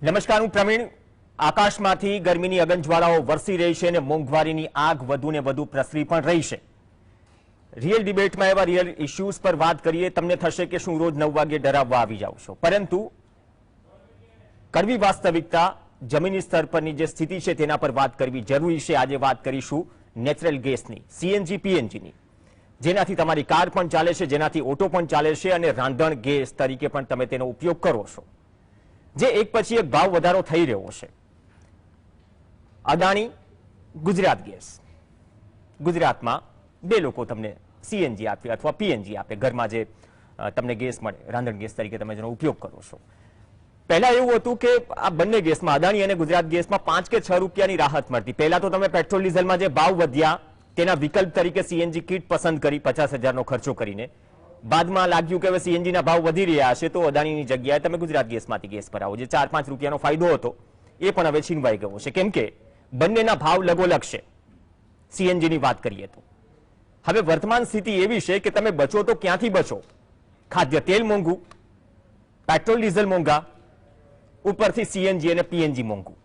નમસ્કાર, હું પ્રવીણ. આકાશમાંથી ગરમીની અગનજ્વાળાઓ વરસી રહી છે અને મોંઘવારીની આગ વધુને વધુ પ્રસરી પણ રહી છે. રિયલ ડિબેટમાં એવા રિયલ ઇશ્યુઝ પર વાત કરીએ. તમને થશે કે શું રોજ 9 વાગે ડરાવવા આવી જાવ છો, પરંતુ કડવી વાસ્તવિકતા જમીની સ્તર પરની જે સ્થિતિ છે તેના પર વાત કરવી જરૂરી છે. આજે વાત કરીશું નેચરલ ગેસની, સીએનજી પીએનજીની, જેનાથી તમારી કાર પણ ચાલે છે, જેનાથી ઓટો પણ ચાલે છે અને રાંધણ ગેસ તરીકે પણ તમે તેનો ઉપયોગ કરો છો. જે એક પછી એક ભાવ વધારો થઈ રહ્યો છે. અદાણી, ગુજરાત ગેસ. ગુજરાતમાં બે લોકો તમને સીએનજી આપે અથવા પીએનજી આપે, ઘરમાં જે તમને ગેસ મળે, રાંધણ ગેસ તરીકે તમે જેનો ઉપયોગ કરો છો. પહેલા એવું હતું કે આ બંને ગેસમાં, અદાણી અને ગુજરાત ગેસમાં 5 કે 6 રૂપિયાની રાહત મળતી. પહેલા તો તમે પેટ્રોલ ડીઝલમાં જે ભાવ વધ્યા તેના વિકલ્પ તરીકે સીએનજી કીટ પસંદ કરી 50,000નો ખર્ચો કરીને. બાદમાં લાગ્યું કે હવે સીએનજીના ભાવ વધી રહ્યા છે તો અદાણીની જગ્યાએ તમે ગુજરાત ગેસમાંથી ગેસ ભરાવો. જે 4-5 રૂપિયાનો ફાયદો હતો એ પણ હવે છીનવાઈ ગયો છે, કેમ કે બંનેના ભાવ લગોલગ છે. સીએનજીની વાત કરીએ તો હવે વર્તમાન સ્થિતિ એવી છે કે તમે બચો તો ક્યાંથી બચો? ખાદ્ય તેલ મોંઘું, પેટ્રોલ ડીઝલ મોંઘા, ઉપરથી સીએનજી અને પીએનજી મોંઘું.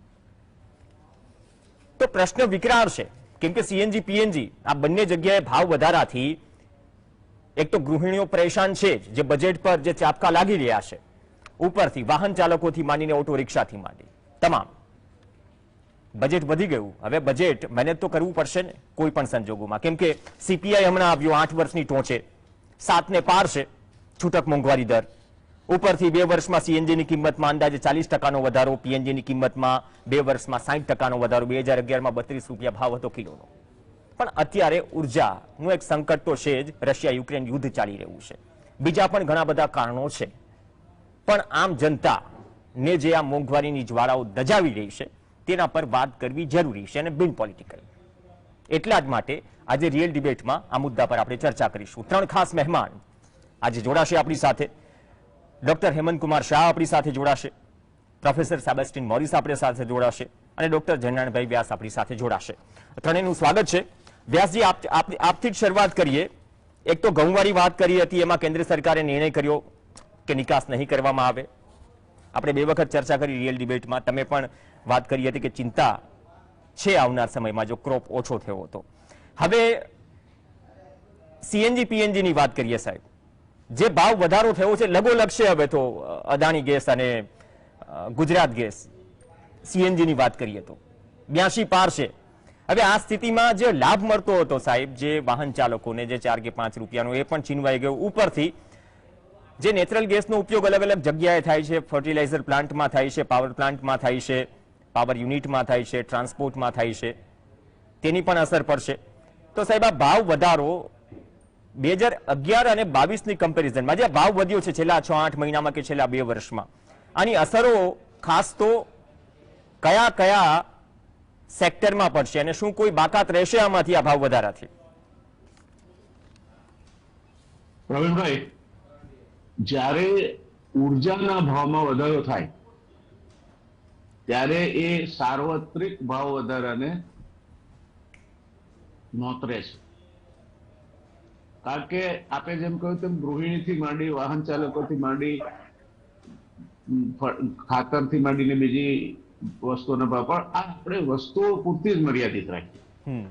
તો પ્રશ્ન વિકરાળ છે, કેમ કે સીએનજી પીએનજી આ બંને જગ્યાએ ભાવ વધારાથી એક તો ગૃહિણીઓ પરેશાન છે જ, જે બજેટ પર જે ચાપકા લાગી રહ્યા છે, ઉપરથી વાહન ચાલકોથી માંડીને ઓટો રિક્ષાથી માંડી તમામ બજેટ વધી ગયું. હવે બજેટ મેનેજ તો કરવું પડશે ને કોઈ પણ સંજોગોમાં, કેમ કે સીપીઆઈ હમણાં આવ્યો 8 વર્ષની ટોચે, 7 ને પાર છે છૂટક મોંઘવારી દર. ઉપરથી 2 વર્ષમાં સીએનજીની કિંમતમાં અંદાજે 40% વધારો, પીએનજીની કિંમતમાં 2 વર્ષમાં 60% વધારો. 2011માં 32 રૂપિયા ભાવ હતો કિલોનો. પણ અત્યારે ઉર્જાનું એક સંકટ તો છે જ, રશિયા યુક્રેન યુદ્ધ ચાલી રહ્યું છે, બીજા પણ ઘણા બધા કારણો છે. પણ આમ જનતાને જે આ મોંઘવારીની જ્વાળાઓ દજાવી રહી છે તેના પર વાત કરવી જરૂરી છે અને બિન પોલિટિકલ. એટલા જ માટે આજે રિયલ ડિબેટમાં આ મુદ્દા પર આપણે ચર્ચા કરીશું. 3 ખાસ મહેમાન આજે જોડાશે આપણી સાથે. ડોક્ટર હેમંતકુમાર શાહ આપણી સાથે જોડાશે, પ્રોફેસર સેબેસ્ટિન મોરિસ આપણી સાથે જોડાશે અને ડોક્ટર જયનારાયણભાઈ વ્યાસ આપણી સાથે જોડાશે. ત્રણેયનું સ્વાગત છે. વ્યાસજી, આપથી જ શરૂઆત કરીએ. એક તો ઘઉંવાળી વાત કરી હતી, એમાં કેન્દ્ર સરકારે નિર્ણય કર્યો કે નિકાસ નહીં કરવામાં આવે. આપણે 2 વખત ચર્ચા કરી રિયલ ડિબેટમાં, તમે પણ વાત કરી હતી કે ચિંતા છે આવનાર સમયમાં જો ક્રોપ ઓછો થયો હતો. હવે સીએનજી પીએનજીની વાત કરીએ સાહેબ, જે ભાવ વધારો થયો છે લગોલગ છે. હવે તો અદાણી ગેસ અને ગુજરાત ગેસ, સીએનજીની વાત કરીએ તો 82 પાર છે. હવે આ સ્થિતિમાં જે લાભ મળતો હતો સાહેબ, જે વાહન ચાલકોને જે 4 કે 5 રૂપિયાનો, એ પણ છીનવાઈ ગયો. ઉપરથી જે નેચરલ ગેસનો ઉપયોગ અલગ અલગ જગ્યાએ થાય છે, ફર્ટિલાઇઝર પ્લાન્ટમાં થાય છે, પાવર પ્લાન્ટમાં થાય છે, પાવર યુનિટમાં થાય છે, ટ્રાન્સપોર્ટમાં થાય છે, તેની પણ અસર પડશે. તો સાહેબ આ ભાવ વધારો 2011 અને 22ની કમ્પેરિઝનમાં જે ભાવ વધ્યો છે છેલ્લા 6-8 મહિનામાં કે છેલ્લા 2 વર્ષમાં, આની અસરો ખાસ તો કયા કયા સેક્ટરમાં પડશે અને શું કોઈ બાકાત રહેશે આમાંથી આ ભાવ વધારાથી? પ્રવીણભાઈ, જ્યારે ઉર્જાના ભાવમાં વધારો થાય ત્યારે એ સાર્વત્રિક ભાવ વધારાને નોતરે છે. કારણ કે આપણે જેમ કહ્યું તેમ ગૃહિણીથી માંડી, વાહન ચાલકોથી માંડી, ખાતરથી માંડીને બીજી વસ્તુઓના ભાવ, પણ આ આપણે વસ્તુઓ પૂરતી જ મર્યાદિત રાખીએ.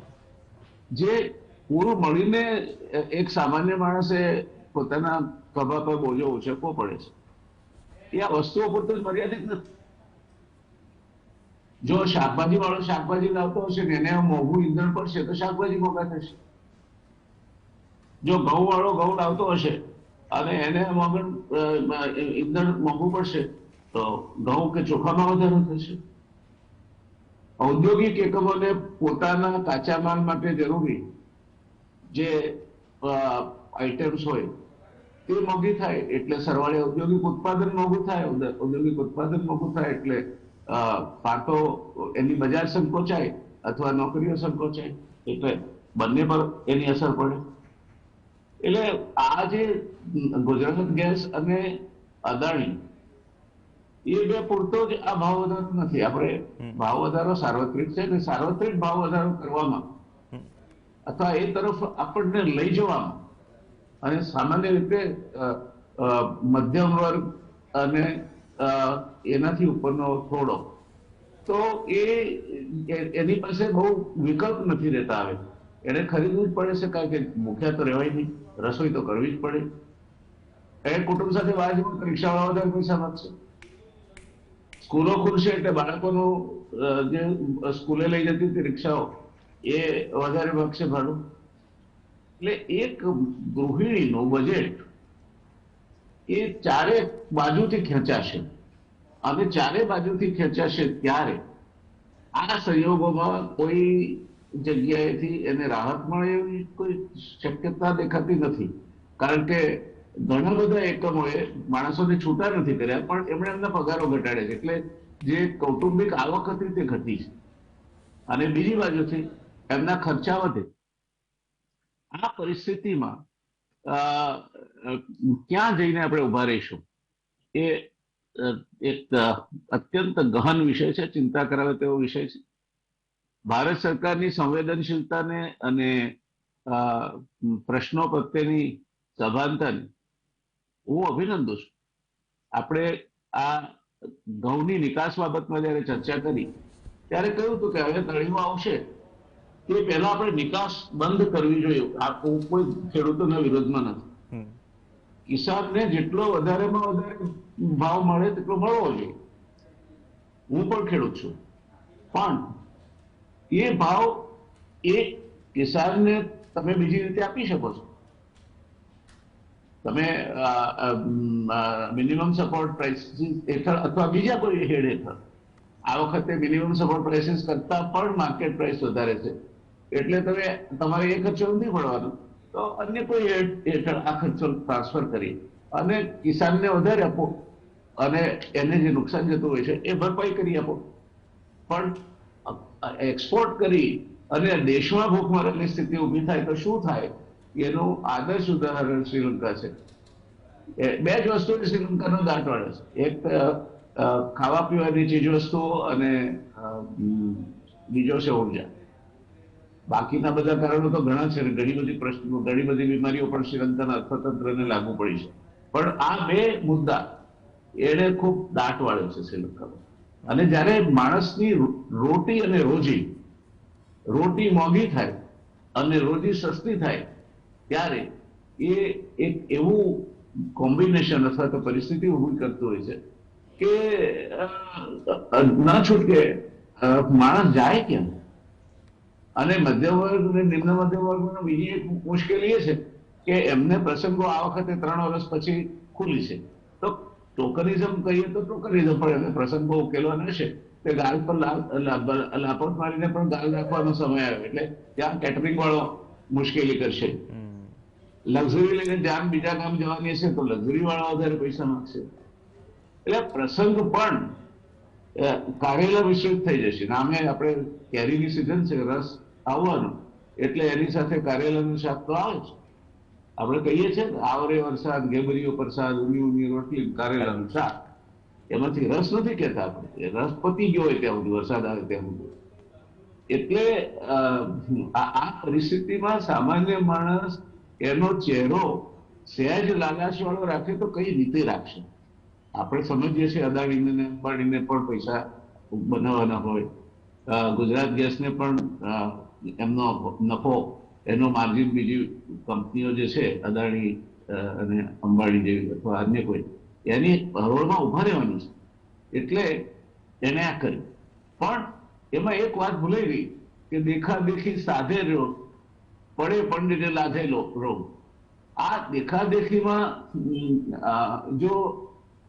જે પૂરું મળીને એક સામાન્ય માણસે પોતાના ખભા પર બોજો ઉચકવો પડે છે, એ આ વસ્તુઓ પૂરતું જ મર્યાદિત નથી. જો શાકભાજી વાળો શાકભાજી લાવતો હશે ને એને મોંઘું ઈંધણ પડશે તો શાકભાજી મોંઘા થશે. જો ઘઉં વાળો ઘઉં લાવતો હશે અને એને ઈંધણ મોંઘું પડશે તો ઘઉં કે ચોખામાં વધારો થશે. ઔદ્યોગિક એકમોને પોતાના કાચા માલ માટે જરૂરી જે આઇટમ્સ હોય તે મોંઘી થાય એટલે સરવાળે ઔદ્યોગિક ઉત્પાદન મોંઘું થાય. ઔદ્યોગિક ઉત્પાદન મોંઘું થાય એટલે કાં તો એની બજાર સંકોચાય અથવા નોકરીઓ સંકોચાય, એટલે બંને પર એની અસર પડે. એટલે આ જે ગુજરાત ગેસ અને અદાણી, એ બે પૂરતો જ આ ભાવ વધારો નથી. આપણે ભાવ વધારો સાર્વત્રિક છે અને સાર્વત્રિક ભાવ વધારો કરવામાં અથવા એ તરફ આપણને લઈ જવામાં અને સામાન્ય રીતે મધ્યમ વર્ગ અને એનાથી ઉપરનો થોડો, તો એની પાસે બહુ વિકલ્પ નથી રહેતા. આવે એને ખરીદવું જ પડે છે, કારણ કે ભૂખ્યા તો રહેવાય નહીં, રસોઈ તો કરવી જ પડે. એ કુટુંબ સાથે બહાર જવું, રિક્ષાવાળા વધારે પૈસા માંગશે. સ્કૂલો ખુલશે એટલે બાળકોનું જે સ્કૂલે લઈ જતી હતી રિક્ષાઓ એ વધારે માંગશે ભાડું. એટલે એક ગૃહિણીનું બજેટ એ ચારે બાજુથી ખેંચાશે, અને ચારે બાજુથી ખેંચાશે ત્યારે આ સંયોગોમાં કોઈ જગ્યાએથી એને રાહત મળે એવી કોઈ શક્યતા દેખાતી નથી. કારણ કે ઘણા બધા એકમોએ માણસોને છૂટા નથી કર્યા, પણ એમણે એમના પગારો ઘટાડે છે, એટલે જે કૌટુંબિક આવક હતી તે ઘટી છે, અને બીજી બાજુથી એમના ખર્ચા વધે. આ પરિસ્થિતિમાં ક્યાં જઈને આપણે ઉભા રહીશું એ એક અત્યંત ગહન વિષય છે, ચિંતા કરાવે તેવો વિષય છે. ભારત સરકારની સંવેદનશીલતાને અને પ્રશ્નો પ્રત્યેની સભાનતાને હું અભિનંદન છું. આપણે આ ઘઉંની નિકાસ બાબતમાં જયારે ચર્ચા કરી ત્યારે કહ્યું હતું કે હવે તળીમાં આવશે તે પહેલા આપણે નિકાસ બંધ કરવી જોઈએ. આ કોઈ ખેડૂતોના વિરોધમાં નથી. કિસાનને જેટલો વધારેમાં વધારે ભાવ મળે તેટલો મળવો જોઈએ. હું પણ ખેડૂત છું, પણ એ ભાવ એ કિસાનને તમે બીજી રીતે આપી શકો છો. તમે મિનિમમ સપોર્ટ પ્રાઇસીસ હેઠળ અથવા બીજા કોઈ હેડ હેઠળ, આ વખતે મિનિમમ સપોર્ટ પ્રાઇસીસ કરતા પણ માર્કેટ પ્રાઇસ વધારે છે, એટલે તમે તમારે એ ખર્ચો નથી પડવાનો, તો અન્ય કોઈ હેડ હેઠળ આ ખર્ચો ટ્રાન્સફર કરી અને કિસાનને વધારે આપો, અને એને જે નુકસાન જતું હોય છે એ ભરપાઈ કરી આપો. પણ એક્સપોર્ટ કરી અને દેશમાં ભૂખમરાની સ્થિતિ ઊભી થાય તો શું થાય એનું આદર્શ ઉદાહરણ શ્રીલંકા છે. બે જ વસ્તુ શ્રીલંકાનો દાટ વાળે છે, એક ખાવા પીવાની ચીજ વસ્તુઓ અને બીજો છે ઉર્જા. બાકીના બધા કારણો તો ઘણા છે, ઘણી બધી પ્રશ્નો, ઘણી બધી બીમારીઓ પણ શ્રીલંકાના અર્થતંત્રને લાગુ પડી છે, પણ આ બે મુદ્દા એને ખૂબ દાટ વાળે છે શ્રીલંકામાં. અને જયારે માણસની રોટી અને રોટી મોંઘી થાય અને રોજી સસ્તી થાય ત્યારે એ એક એવું કોમ્બિનેશન અથવા તો પરિસ્થિતિ ઊભી કરતું હોય છે કે ના છૂટકે માણસ જાય કેમ. અને મધ્યમ વર્ગ અને નિમ્ન મધ્યમ વર્ગની બીજી એક મુશ્કેલી એ છે કે એમને પ્રસંગો આ વખતે 3 વર્ષ પછી ખુલી છે, તો ટોકનિઝમ કહીએ તો ટોકનિઝમ, પણ એમને પ્રસંગો ઉકેલવાના છે તે ગાલ પર લાપત મારીને પણ ગાલ રાખવાનો સમય આવે, એટલે ત્યાં કેટરિંગ વાળો મુશ્કેલી કરશે. લક્ઝરી લઈને જ્યાં બીજા ગામ જવાની હશે તો લક્ઝરી વાળા વધારે પૈસા માંગશે. એટલે પ્રસંગ પણ કારેલા મિશ્રિત થઈ જશે. નામે આપણે કેરીની સિઝન છે, રસ આવવાનો એટલે એની સાથે કારેલાનું શાક તો આવે છે. આપણે કહીએ છીએ ને આવરે વરસાદ, ગેબરીઓ પ્રસાદ, ઊની રોટલી, કારેલાનું શાક. એમાંથી રસ નથી કહેતા આપણે, એ રસ પતી ગયો હોય ત્યાં સુધી, વરસાદ આવે ત્યાં સુધી. એટલે આ પરિસ્થિતિમાં સામાન્ય માણસ એનો ચહેરો સહેજ લાલાશ વાળો રાખે તો કઈ રીતે રાખશે? આપણે સમજીએ છીએ અદાણીને અંબાણીને પણ પૈસા બનાવવાના હોય, ગુજરાત ગેસને પણ એમનો નફો, એનો માર્જિન બીજી કંપનીઓ જે છે અદાણી અને અંબાણી જેવી અથવા અન્ય કોઈ, એની હરોળમાં ઉભા રહેવાની છે, એટલે એને આ કર્યું. પણ એમાં એક વાત ભૂલાઈ ગઈ કે દેખાદેખી સાધે રહ્યો, પડે પંડિતે લાધેલો રોગ. આ દેખાદેખીમાં જો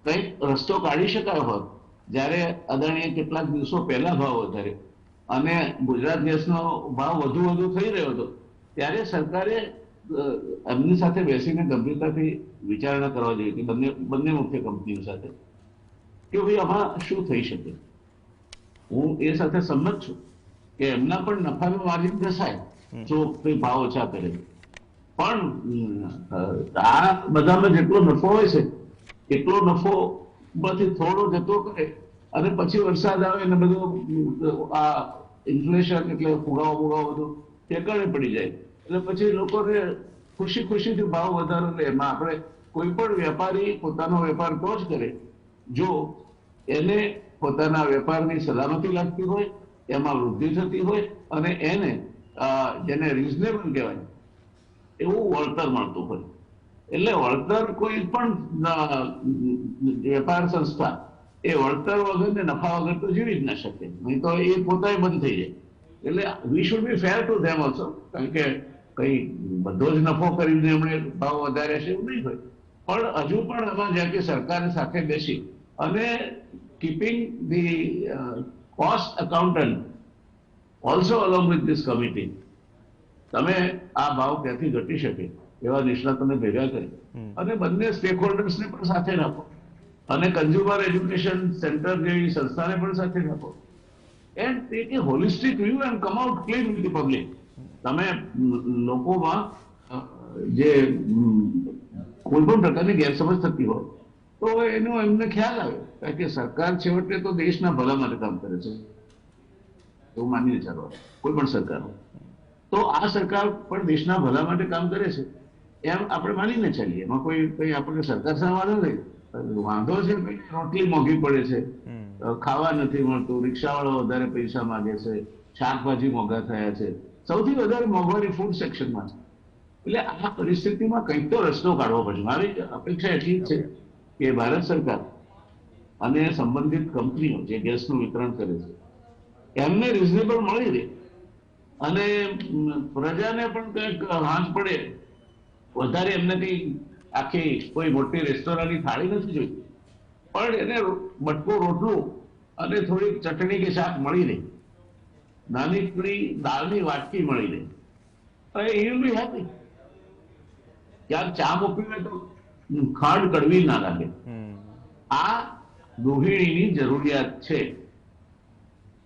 કંઈક રસ્તો કાઢી શકાયો હોત, જ્યારે અદાણીએ કેટલાક દિવસો પહેલા ભાવ વધારે અને ગુજરાત ગેસનો ભાવ વધુ થઈ રહ્યો હતો, ત્યારે સરકારે એમની સાથે બેસીને ગંભીરતાથી વિચારણા કરવા જોઈએ કે બંને મુખ્ય કંપનીઓ સાથે કે ભાઈ આમાં શું થઈ શકે. હું એ સાથે સંમત છું કે એમના પણ નફાનું માર્જિન ઘસાય જો ભાવ ઓછા કરે, પણ આ બધામાં જેટલો નફો હોય છે એટલો નફો માંથી થોડો જતો કરે અને પછી વરસાદ આવે ને બધું આ ઇન્ફ્લેશન એટલે ફુગાવો બધું ઠેકાણે પડી જાય, એટલે પછી લોકોને ખુશીથી ભાવ વધારો લે. એમાં આપણે કોઈ પણ વેપારી પોતાનો વેપાર તો જ કરે જો એને પોતાના વેપારની સલામતી લાગતી હોય, એમાં વૃદ્ધિ થતી હોય અને એને જેને રિઝનેબલ કહેવાય એવું વળતર મળતું હોય. એટલે વળતર કોઈ પણ વેપાર સંસ્થા એ વળતર વગર ને નફા વગર તો જીવી જ ના શકે, નહીં તો એ પોતાએ બંધ થઈ જાય. એટલે we should be fair to them also, કારણ કે કઈ બધો જ નફો કરીને એમણે ભાવ વધારે છે એવું નહીં હોય, પણ હજુ પણ આમાં જ્યાં કે સરકારે સાથે બેસી અને keeping the cost accountant also along with this committee, તમે આ ભાવ ક્યાંથી ઘટી શકે એવા નિષ્ણાતોને ભેગા કરી અને બંને સ્ટેક હોલ્ડર્સને પણ સાથે રાખો અને કન્ઝ્યુમર એજ્યુકેશન સેન્ટર જેવી સંસ્થાને પણ સાથે રાખો and take a holistic view and come out clean with the public. તમે લોકોમાં જે કોઈ પણ પ્રકારની ગેરસમજ થતી હોય તો એનો એમને ખ્યાલ આવે, કારણ કે સરકાર છેવટે તો દેશના ભલા માટે કામ કરે છે એવું માનીને ચાલવાનું, કોઈ પણ સરકાર હોય તો આ સરકાર પણ દેશના ભલા માટે કામ કરે છે એમ આપણે માનીને ચાલીએ. એમાં કોઈ આપણને સરકાર સામે વાંધો નથી. વાંધો છે રોટલી મોંઘી પડે છે, ખાવા નથી મળતું, રિક્ષાવાળો વધારે પૈસા માંગે છે, શાકભાજી મોંઘા થયા છે, સૌથી વધારે મોંઘવારી ફૂડ સેક્શનમાં છે. એટલે આ પરિસ્થિતિમાં કંઈક તો રસ્તો કાઢવો પડશે. મારી અપેક્ષા એટલી જ છે કે ભારત સરકાર અને સંબંધિત કંપનીઓ જે ગેસનું વિતરણ કરે છે એમને રિઝનેબલ મળી રહે અને પ્રજાને પણ કંઈક હાંસ પડે. વધારે એમને કઈ આખી કોઈ મોટી રેસ્ટોરન્ટની થાળી નથી જોઈતી, પણ એને બટકો રોટલું અને થોડીક ચટણી કે શાક મળી રહે, નાની દાળની વાટકી મળી રહે, યુ વિલ બી હેપી. ક્યાંક ચા મૂકવી હોય તો ખાંડ કડવી ના લાગે. આ ગૃહિણીની જરૂરિયાત છે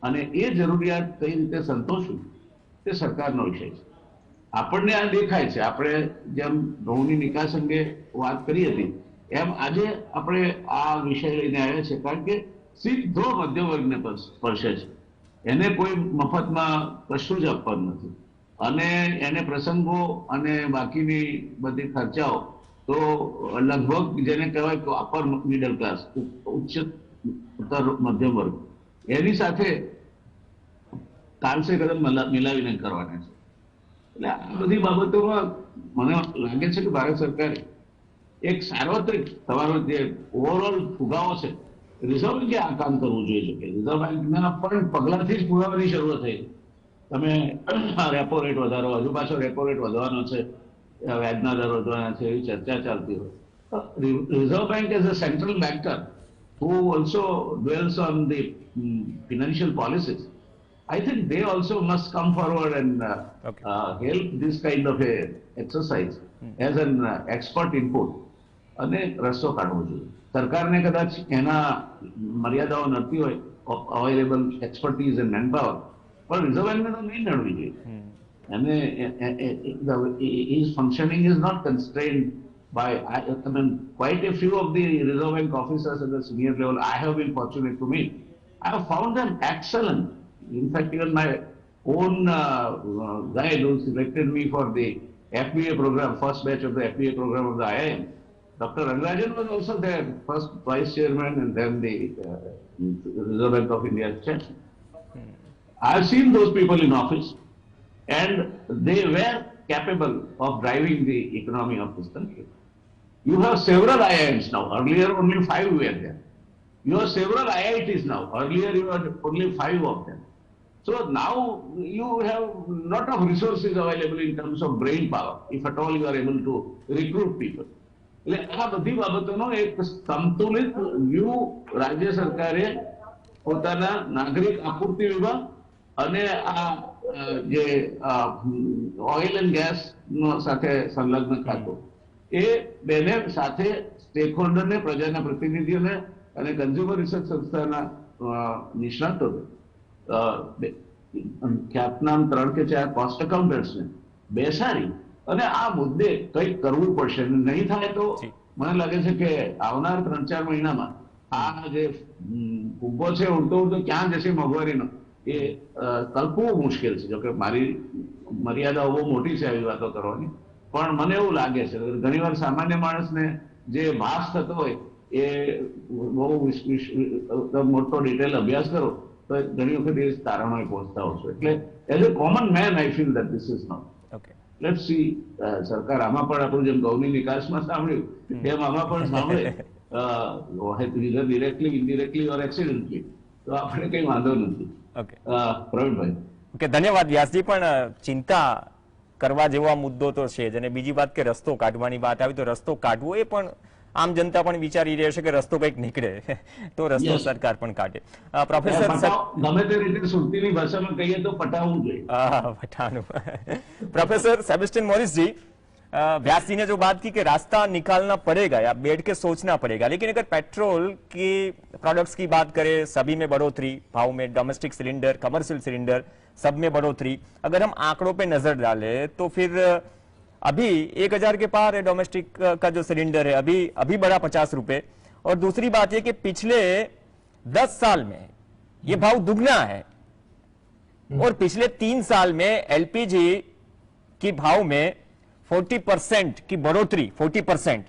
અને એ જરૂરિયાત કઈ રીતે સંતોષવી તે સરકારનો વિષય છે. આપણને આ દેખાય છે, આપણે જેમ ઘઉંની નિકાસ અંગે વાત કરી હતી એમ આજે આપણે આ વિષય લઈને આવ્યા છે, કારણ કે સીધો મધ્યમ વર્ગને સ્પર્શે છે. એને કોઈ મફતમાં કશું જ આપવાનું નથી અને એને પ્રસંગો અને બાકીની બધી ખર્ચાઓ તો લગભગ જેને કહેવાય કે અપર મિડલ ક્લાસ, ઉચ્ચતર મધ્યમ વર્ગ એની સાથે કાલસે કદમ મિલાવીને કરવાના છે. એટલે આ બધી બાબતોમાં મને લાગે છે કે ભારત સરકારે એક સાર્વત્રિક તમારો જે ઓવરઓલ ફુગાવો છે, રિઝર્વ બેન્કે આ કામ કરવું જોઈએ છે કે રિઝર્વ બેન્કના પણ પગલાથી જ ફુગાવાની શરૂઆત થઈ. તમે રેપો રેટ વધારો, હજુ પાછો રેપો રેટ વધવાનો છે, વ્યાજના દર વધવાના છે એવી ચર્ચા ચાલતી હોય. Reserve bank as a central banker who also dwells on the financial policies, I think they also must come forward and help this kind of a exercise as an expert input અને રસ્તો કાઢવો જોઈએ. સરકારને કદાચ એના મર્યાદાઓ નડતી હોય, available expertise and manpower, પણ રિઝર્વ બેન્કને તો નહીં નડવી જોઈએ. અને his functioning is not constrained by, I mean, quite a few of the Reserve Bank officers at the senior level I have been fortunate to meet. I have found them excellent. In fact, even my own guide who selected me for the FBA program, first batch of the FBA program of the IIM, Dr. Rangarajan was also there, first vice chairman and then the Reserve Bank of India's chairman. I have seen those people in office and they were capable of driving the economy of this country. You have several IIMs now. Earlier only 5 were there. You have several IITs now. Earlier you had only 5 of them. So now you have lot of resources available in terms of brain power, if at all you are able to recruit people. એટલે આ બધી બાબતોનો એક સંતુલિત view રાજ્ય સરકારે પોતાના નાગરિક આપૂર્તિ વિભાગ અને આ જે ઓઇલ એન્ડ ગેસ સાથે સંલગ્ન ખાતું એ બેને સાથે સ્ટેક હોલ્ડરને, પ્રજાના પ્રતિનિધિઓને અને કન્ઝ્યુમર રિસર્ચ સંસ્થાના નિષ્ણાતોને, ખ્યાતનામ 3 કે 4 કોસ્ટ એકાઉન્ટન્ટ્સને બેસાડી અને આ મુદ્દે કંઈક કરવું પડશે. નહીં થાય તો મને લાગે છે કે આવનાર 3-4 મહિનામાં આ જે ફુગ્ગો છે ઉડતો ઉડતો ક્યાં જશે મોંઘવારીનો એ કલ્પવું મુશ્કેલ છે. જોકે મારી મર્યાદાઓ બહુ મોટી છે આવી વાતો કરવાની, પણ મને એવું લાગે છે ઘણીવાર સામાન્ય માણસને જે ભાસ થતો હોય એ બહુ મોટો ડિટેલ અભ્યાસ કરો તો ઘણી વખત એ તારણોએ પહોંચતા હોશો. એટલે as a common man I feel that this is not. Okay. Let's see સરકાર આમાં પણ આપણું જેમ ઘઉંની નિકાસમાં સાંભળ્યું એમ આમાં પણ સાંભળે ડિરેક્ટલી ઇનડિરેક્ટલી ઓર એક્સિડન્ટલી, તો આપણે કઈ વાંધો નથી. ઓકે. પ્રવીણભાઈ. ઓકે, ધન્યવાદ વ્યાસજી. પણ ચિંતા કરવા જેવો આ મુદ્દો તો છે જ. અને બીજી વાત કે રસ્તો કાઢવાની વાત આવી તો રસ્તો કાઢવો એ પણ આમ જનતા પણ વિચારી રહી છે કે રસ્તો કંઈક નીકળે તો રસ્તો સરકાર પણ કાઢે. પ્રોફેસર ગમે તે રીતે સુરતીની ભાષામાં કહીએ તો પટાવવું જોઈએ. પટાનું. प्रोफेसर सेबेस्टियन मॉरिस जी, व्यास जी ने जो बात की कि रास्ता निकालना पड़ेगा या बैठ के सोचना पड़ेगा, लेकिन अगर पेट्रोल की प्रोडक्ट्स की बात करें, सभी में बढ़ोतरी, भाव में, डोमेस्टिक सिलेंडर, कमर्शियल सिलेंडर, सब में बढ़ोतरी, अगर हम आंकड़ों पे नजर डालें तो फिर अभी 1000 के पार है डोमेस्टिक का जो सिलेंडर है, अभी बढ़ा 50 रुपए. और दूसरी बात यह कि पिछले 10 साल में ये भाव दुगना है और पिछले 3 साल में एलपीजी की भाव में 40% की बढ़ोतरी, 40%.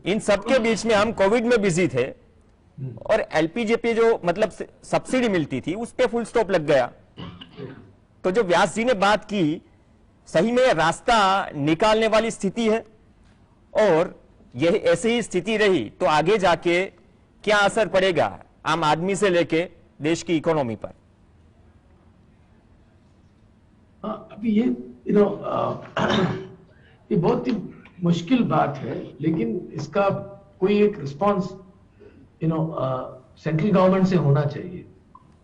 इन सबके बीच में हम कोविड में बिजी थे और एलपीजी पे जो मतलब सब्सिडी मिलती थी उस पे फुल स्टॉप लग गया. तो जो व्यास जी ने बात की, सही में रास्ता निकालने वाली स्थिति है और यह ऐसी ही स्थिति रही तो आगे जाके क्या असर पड़ेगा आम आदमी से लेके देश की इकोनॉमी पर? अभी ये ये बहुत ही मुश्किल बात है, लेकिन इसका कोई एक रिस्पांस सेंट्रल गवर्नमेंट से होना चाहिए.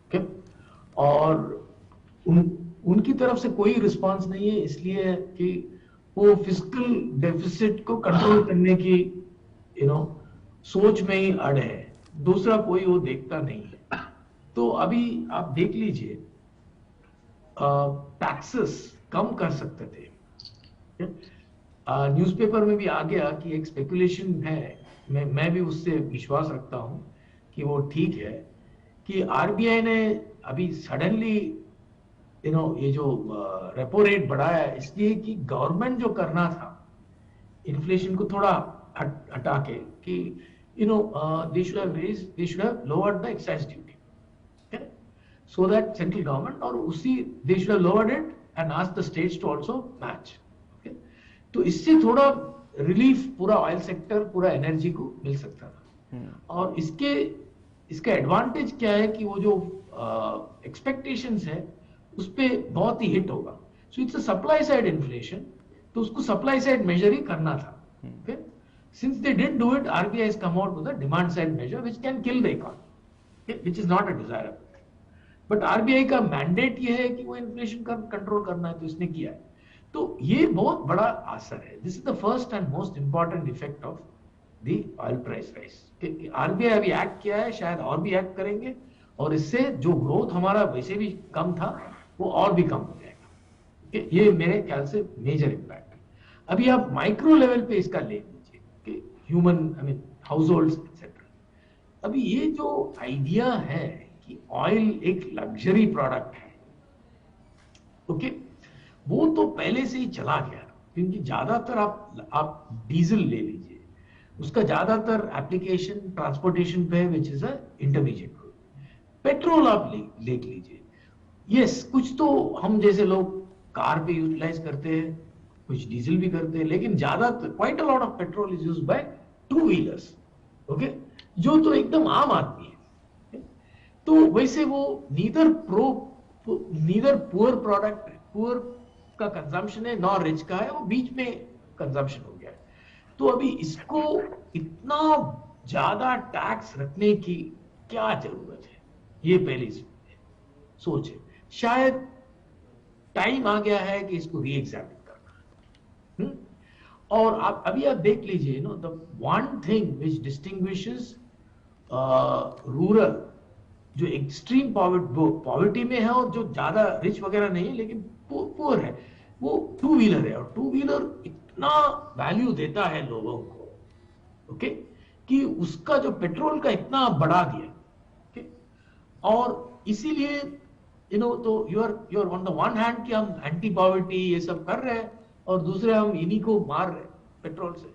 ओके, और उनकी तरफ से कोई रिस्पांस नहीं है, इसलिए कि वो फिस्कल डेफिसिट को कंट्रोल करने की सोच में ही अड़ है. दूसरा कोई वो देखता नहीं है. तो अभी आप देख लीजिए, टैक्सेस कम कर सकते थे. न्यूज़पेपर में भी आ गया कि एक स्पेकुलेशन है, मैं भी उससे विश्वास रखता हूं कि वो ठीक है, कि आरबीआई ने अभी सडनली ये जो रेपो रेट बढ़ाया है इसलिए कि गवर्नमेंट जो करना था इन्फ्लेशन को थोड़ा हटा के कि they should have lowered the excise duty, okay? So that central government और उसी they should have lowered it and asked the states to also match, okay? तो इससे थोड़ा रिलीफ पूरा ऑयल सेक्टर, पूरा एनर्जी को मिल सकता था. और इसका एडवांटेज क्या है कि वो जो एक्सपेक्टेशंस है उस पे बहुत ही हिट होगा. So it's a supply side inflation, तो उसको सप्लाई साइड मेजर ही करना था. Okay, since they didn't do it, RBI has come out with a demand side measure which can kill the economy, which is not a desirable. But RBI का mandate ये है कि वो inflation control करना है, तो इसने किया है. तो ये बहुत बड़ा असर है. This is the first and most important effect of the oil price rise. RBI अभी एक्ट किया है, शायद और भी एक्ट करेंगे, और इससे जो ग्रोथ हमारा वैसे भी कम था वो और भी कम हो जाएगा. ये मेरे ख्याल से मेजर इंपैक्ट है. अभी आप माइक्रो लेवल पे इसका ले लीजिए कि human, I mean house holds etcetera. अभी ये जो आइडिया है कि ऑयल एक लग्जरी प्रोडक्ट है, ओके, वो तो पहले से ही चला गया. क्योंकि ज्यादातर आप डीजल ले लीजिए, उसका ज्यादातर एप्लीकेशन ट्रांसपोर्टेशन पे है, which is a intermediate. Petrol आप देख लीजिए, यस, कुछ तो हम जैसे लोग कार पे यूटिलाइज करते हैं, कुछ डीजल भी करते हैं, लेकिन ज्यादातर quite a lot of petrol is used by two wheelers, okay, जो तो एकदम आम आदमी है. तो वैसे वो नीदर पुअर प्रोडक्ट, पुअर का कंजम्पशन है, नॉर रिच का है, वो बीच में कंजम्पशन हो गया है. तो अभी इसको इतना ज्यादा टैक्स रखने की क्या जरूरत है, ये पहली सोच है. शायद टाइम आ गया है कि इसको री एग्जामिन करना. और अभी आप देख लीजिए, the one thing which distinguishes rural, जो एक्सट्रीम पॉवर्टी में है और जो ज्यादा रिच वगैरह नहीं है लेकिन पुअर है, वो टू व्हीलर है. और टू व्हीलर इतना वैल्यू देता है लोगों को, ओके, कि उसका जो पेट्रोल का इतना बढ़ा दिया. और इसीलिए तो you are on the one hand कि हम एंटी पॉवर्टी ये सब कर रहे हैं और दूसरे हम इन्हीं को मार रहे हैं पेट्रोल से.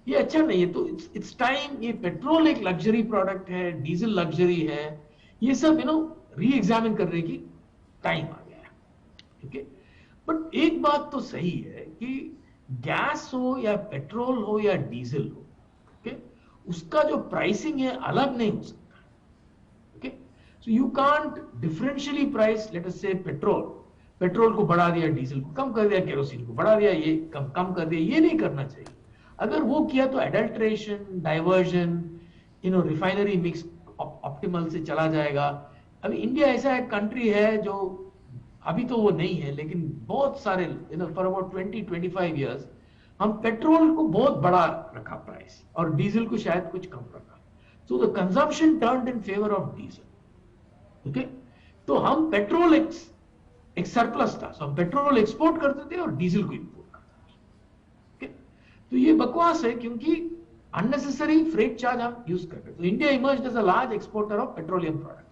ये अच्छा नहीं है। तो इट्स टाइम, ये पेट्रोल एक लग्जरी प्रोडक्ट है, डीजल लग्जरी है, ये सब री एग्जामिन करने की टाइम आ गया है। ओके, बट एक बात तो सही है कि गैस हो या पेट्रोल हो या डीजल हो, ओके, उसका जो प्राइसिंग है अलग नहीं हो सकता। Okay, so you can't differentially price, let us से पेट्रोल को बढ़ा दिया, डीजल को कम कर दिया, केरोसिन को बढ़ा दिया, ये कम कर दिया, ये नहीं करना चाहिए। अगर वो किया तो adulteration, diversion, refinery mix optimal से चला जाएगा। अभी इंडिया ऐसा एक कंट्री है जो अभी तो वो नहीं है, लेकिन बहुत सारे फॉर अबाउट 20-25 इयर्स हम पेट्रोल को बहुत बड़ा रखा प्राइस, और डीजल को शायद कुछ कम रखा। So the consumption turned in favour of diesel. Okay, तो हम पेट्रोल एक सरप्लस था, हम पेट्रोल एक्सपोर्ट करते थे और डीजल को इंपोर्ट करते थे। ओके, तो ये बकवास है, क्योंकि अननेसेसरी फ्रेट चार्ज हम यूज कर रहे हैं। तो India emerged as a large exporter of petroleum products.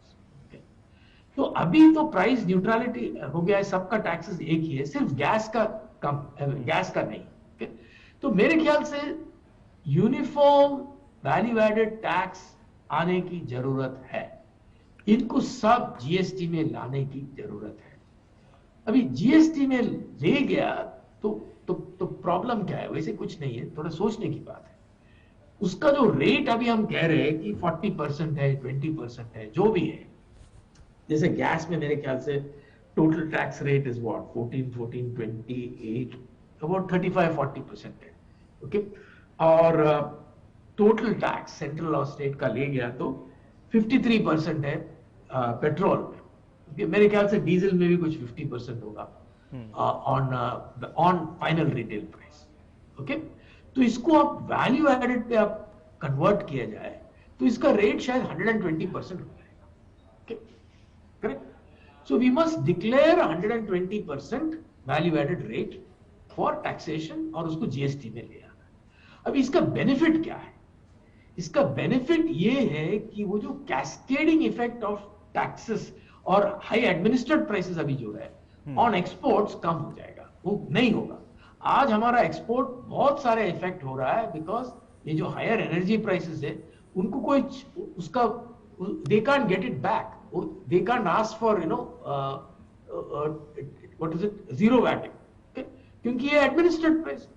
तो अभी तो प्राइस न्यूट्रलिटी हो गया है, सबका टैक्सेस एक ही है, सिर्फ गैस का नहीं। okay? तो मेरे ख्याल से यूनिफॉर्म वैल्यू एडेड टैक्स आने की जरूरत है, इनको सब जीएसटी में लाने की जरूरत है। अभी जीएसटी में ले गया तो प्रॉब्लम क्या है? वैसे कुछ नहीं है, थोड़ा सोचने की बात है। उसका जो रेट अभी हम कह रहे हैं कि 40% है, 20% है, जो भी है, जैसे गैस में मेरे ख्याल से total tax rate is what 14, 28, about 35-40% है। ओके, और टोटल टैक्स सेंट्रल और स्टेट का ले गया तो 53% है पेट्रोल में। मेरे ख्याल से डीजल में भी कुछ 50% होगा on final retail price. Okay, तो इसको आप वैल्यू एडेड पे आप कन्वर्ट किया जाए तो इसका रेट शायद 120% हो जाएगा। Okay, correct? So we must declare 120% value added rate for taxation और उसको जीएसटी में ले आना। अब इसका बेनिफिट क्या है? इसका बेनिफिट ये है कि वो जो कैस्केडिंग इफेक्ट ऑफ टैक्सेस और हाई एडमिनिस्ट्रेड प्राइसेस अभी जो है ऑन एक्सपोर्ट्स कम हो जाएगा, वो नहीं होगा। आज हमारा एक्सपोर्ट बहुत सारे इफेक्ट हो रहा है बिकॉज ये जो हायर एनर्जी प्राइसेस है उनको कोई उसका they can't get it back. They can't ask for what is it, zero VAT, okay? क्योंकि ये एडमिनिस्ट्रेड प्राइस,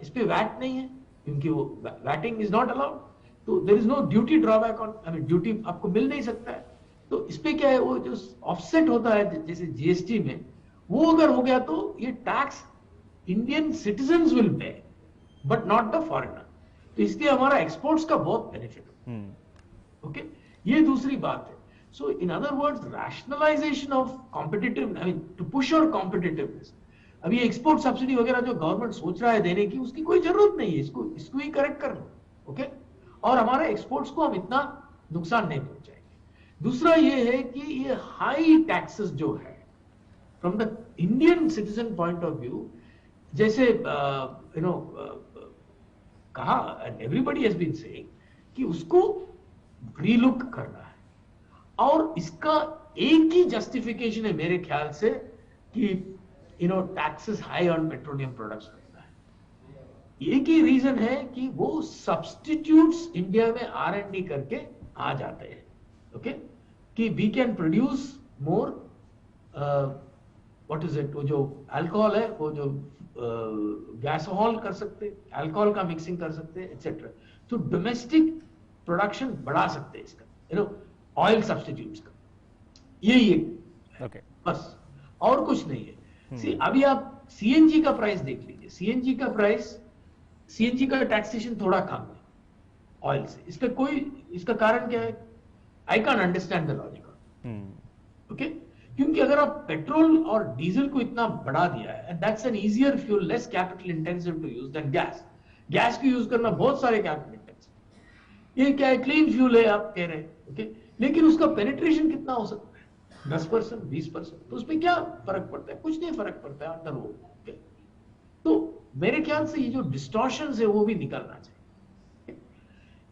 इस पे वैट नहीं है, क्योंकि वो वैटिंग इज नॉट अलाउड। तो there is no duty drawback on, I mean duty आपको मिल नहीं सकता है। तो इस पे क्या है, वो जो ऑफसेट होता है जैसे जीएसटी में, वो अगर हो गया तो ये tax Indian citizens will pay but not the foreigner. तो इसलिए हमारा एक्सपोर्ट्स का बहुत बेनिफिट हो। ओके, ये दूसरी बात है। So in other words, rationalization of competitive, I mean to push our competitiveness. अभी एक्सपोर्ट सब्सिडी वगैरह जो गवर्नमेंट सोच रहा है देने की, उसकी कोई जरूरत नहीं है, इसको ही करेक्ट कर लो। ओके, और हमारे एक्सपोर्ट्स को हम इतना नुकसान नहीं पहुंचाएंगे। दूसरा ये है कि ये हाई टैक्सेस जो है from the Indian citizen point of view, जैसे कहा एवरीबडी हैज बीन सेइंग कि उसको रीलुक करना है। और इसका एक ही जस्टिफिकेशन है मेरे ख्याल से कि taxes high on petroleum products करना है। एक ही रीजन है कि वो सब्स्टिट्यूट्स इंडिया में R&D करके आ जाते हैं। ओके, कि we can produce more what is it, वो जो अल्कोहल है, वो जो गैसोहॉल कर सकते, अल्कोहल का मिक्सिंग कर सकते हैं, एक्सेट्रा। तो डोमेस्टिक प्रोडक्शन बढ़ा सकते हैं इसका, ऑयल सब्स्टिट्यूट्स का, यही है। okay. बस और कुछ नहीं है। अभी आप सीएनजी का प्राइस देख लीजिए, सीएनजी का टैक्सेशन थोड़ा कम है ऑयल से। इसका कारण क्या है? I can understand the logic. Okay, क्योंकि अगर आप पेट्रोल और डीजल को इतना बढ़ा दिया है, and that's an easier fuel, less capital intensive to use than gas को यूज करना बहुत सारे कैपिटल इंटेंसिव। ये क्या है, क्लीन फ्यूल है आप कह रहे हैं। ओके, लेकिन उसका पेनिट्रेशन कितना हो सकता है? 10%, 20%। तो उसमें क्या फर्क पड़ता है? कुछ नहीं फर्क पड़ता है अंदर वो। तो मेरे ख्याल से ये जो डिस्टॉर्शन है वो भी निकलना चाहिए।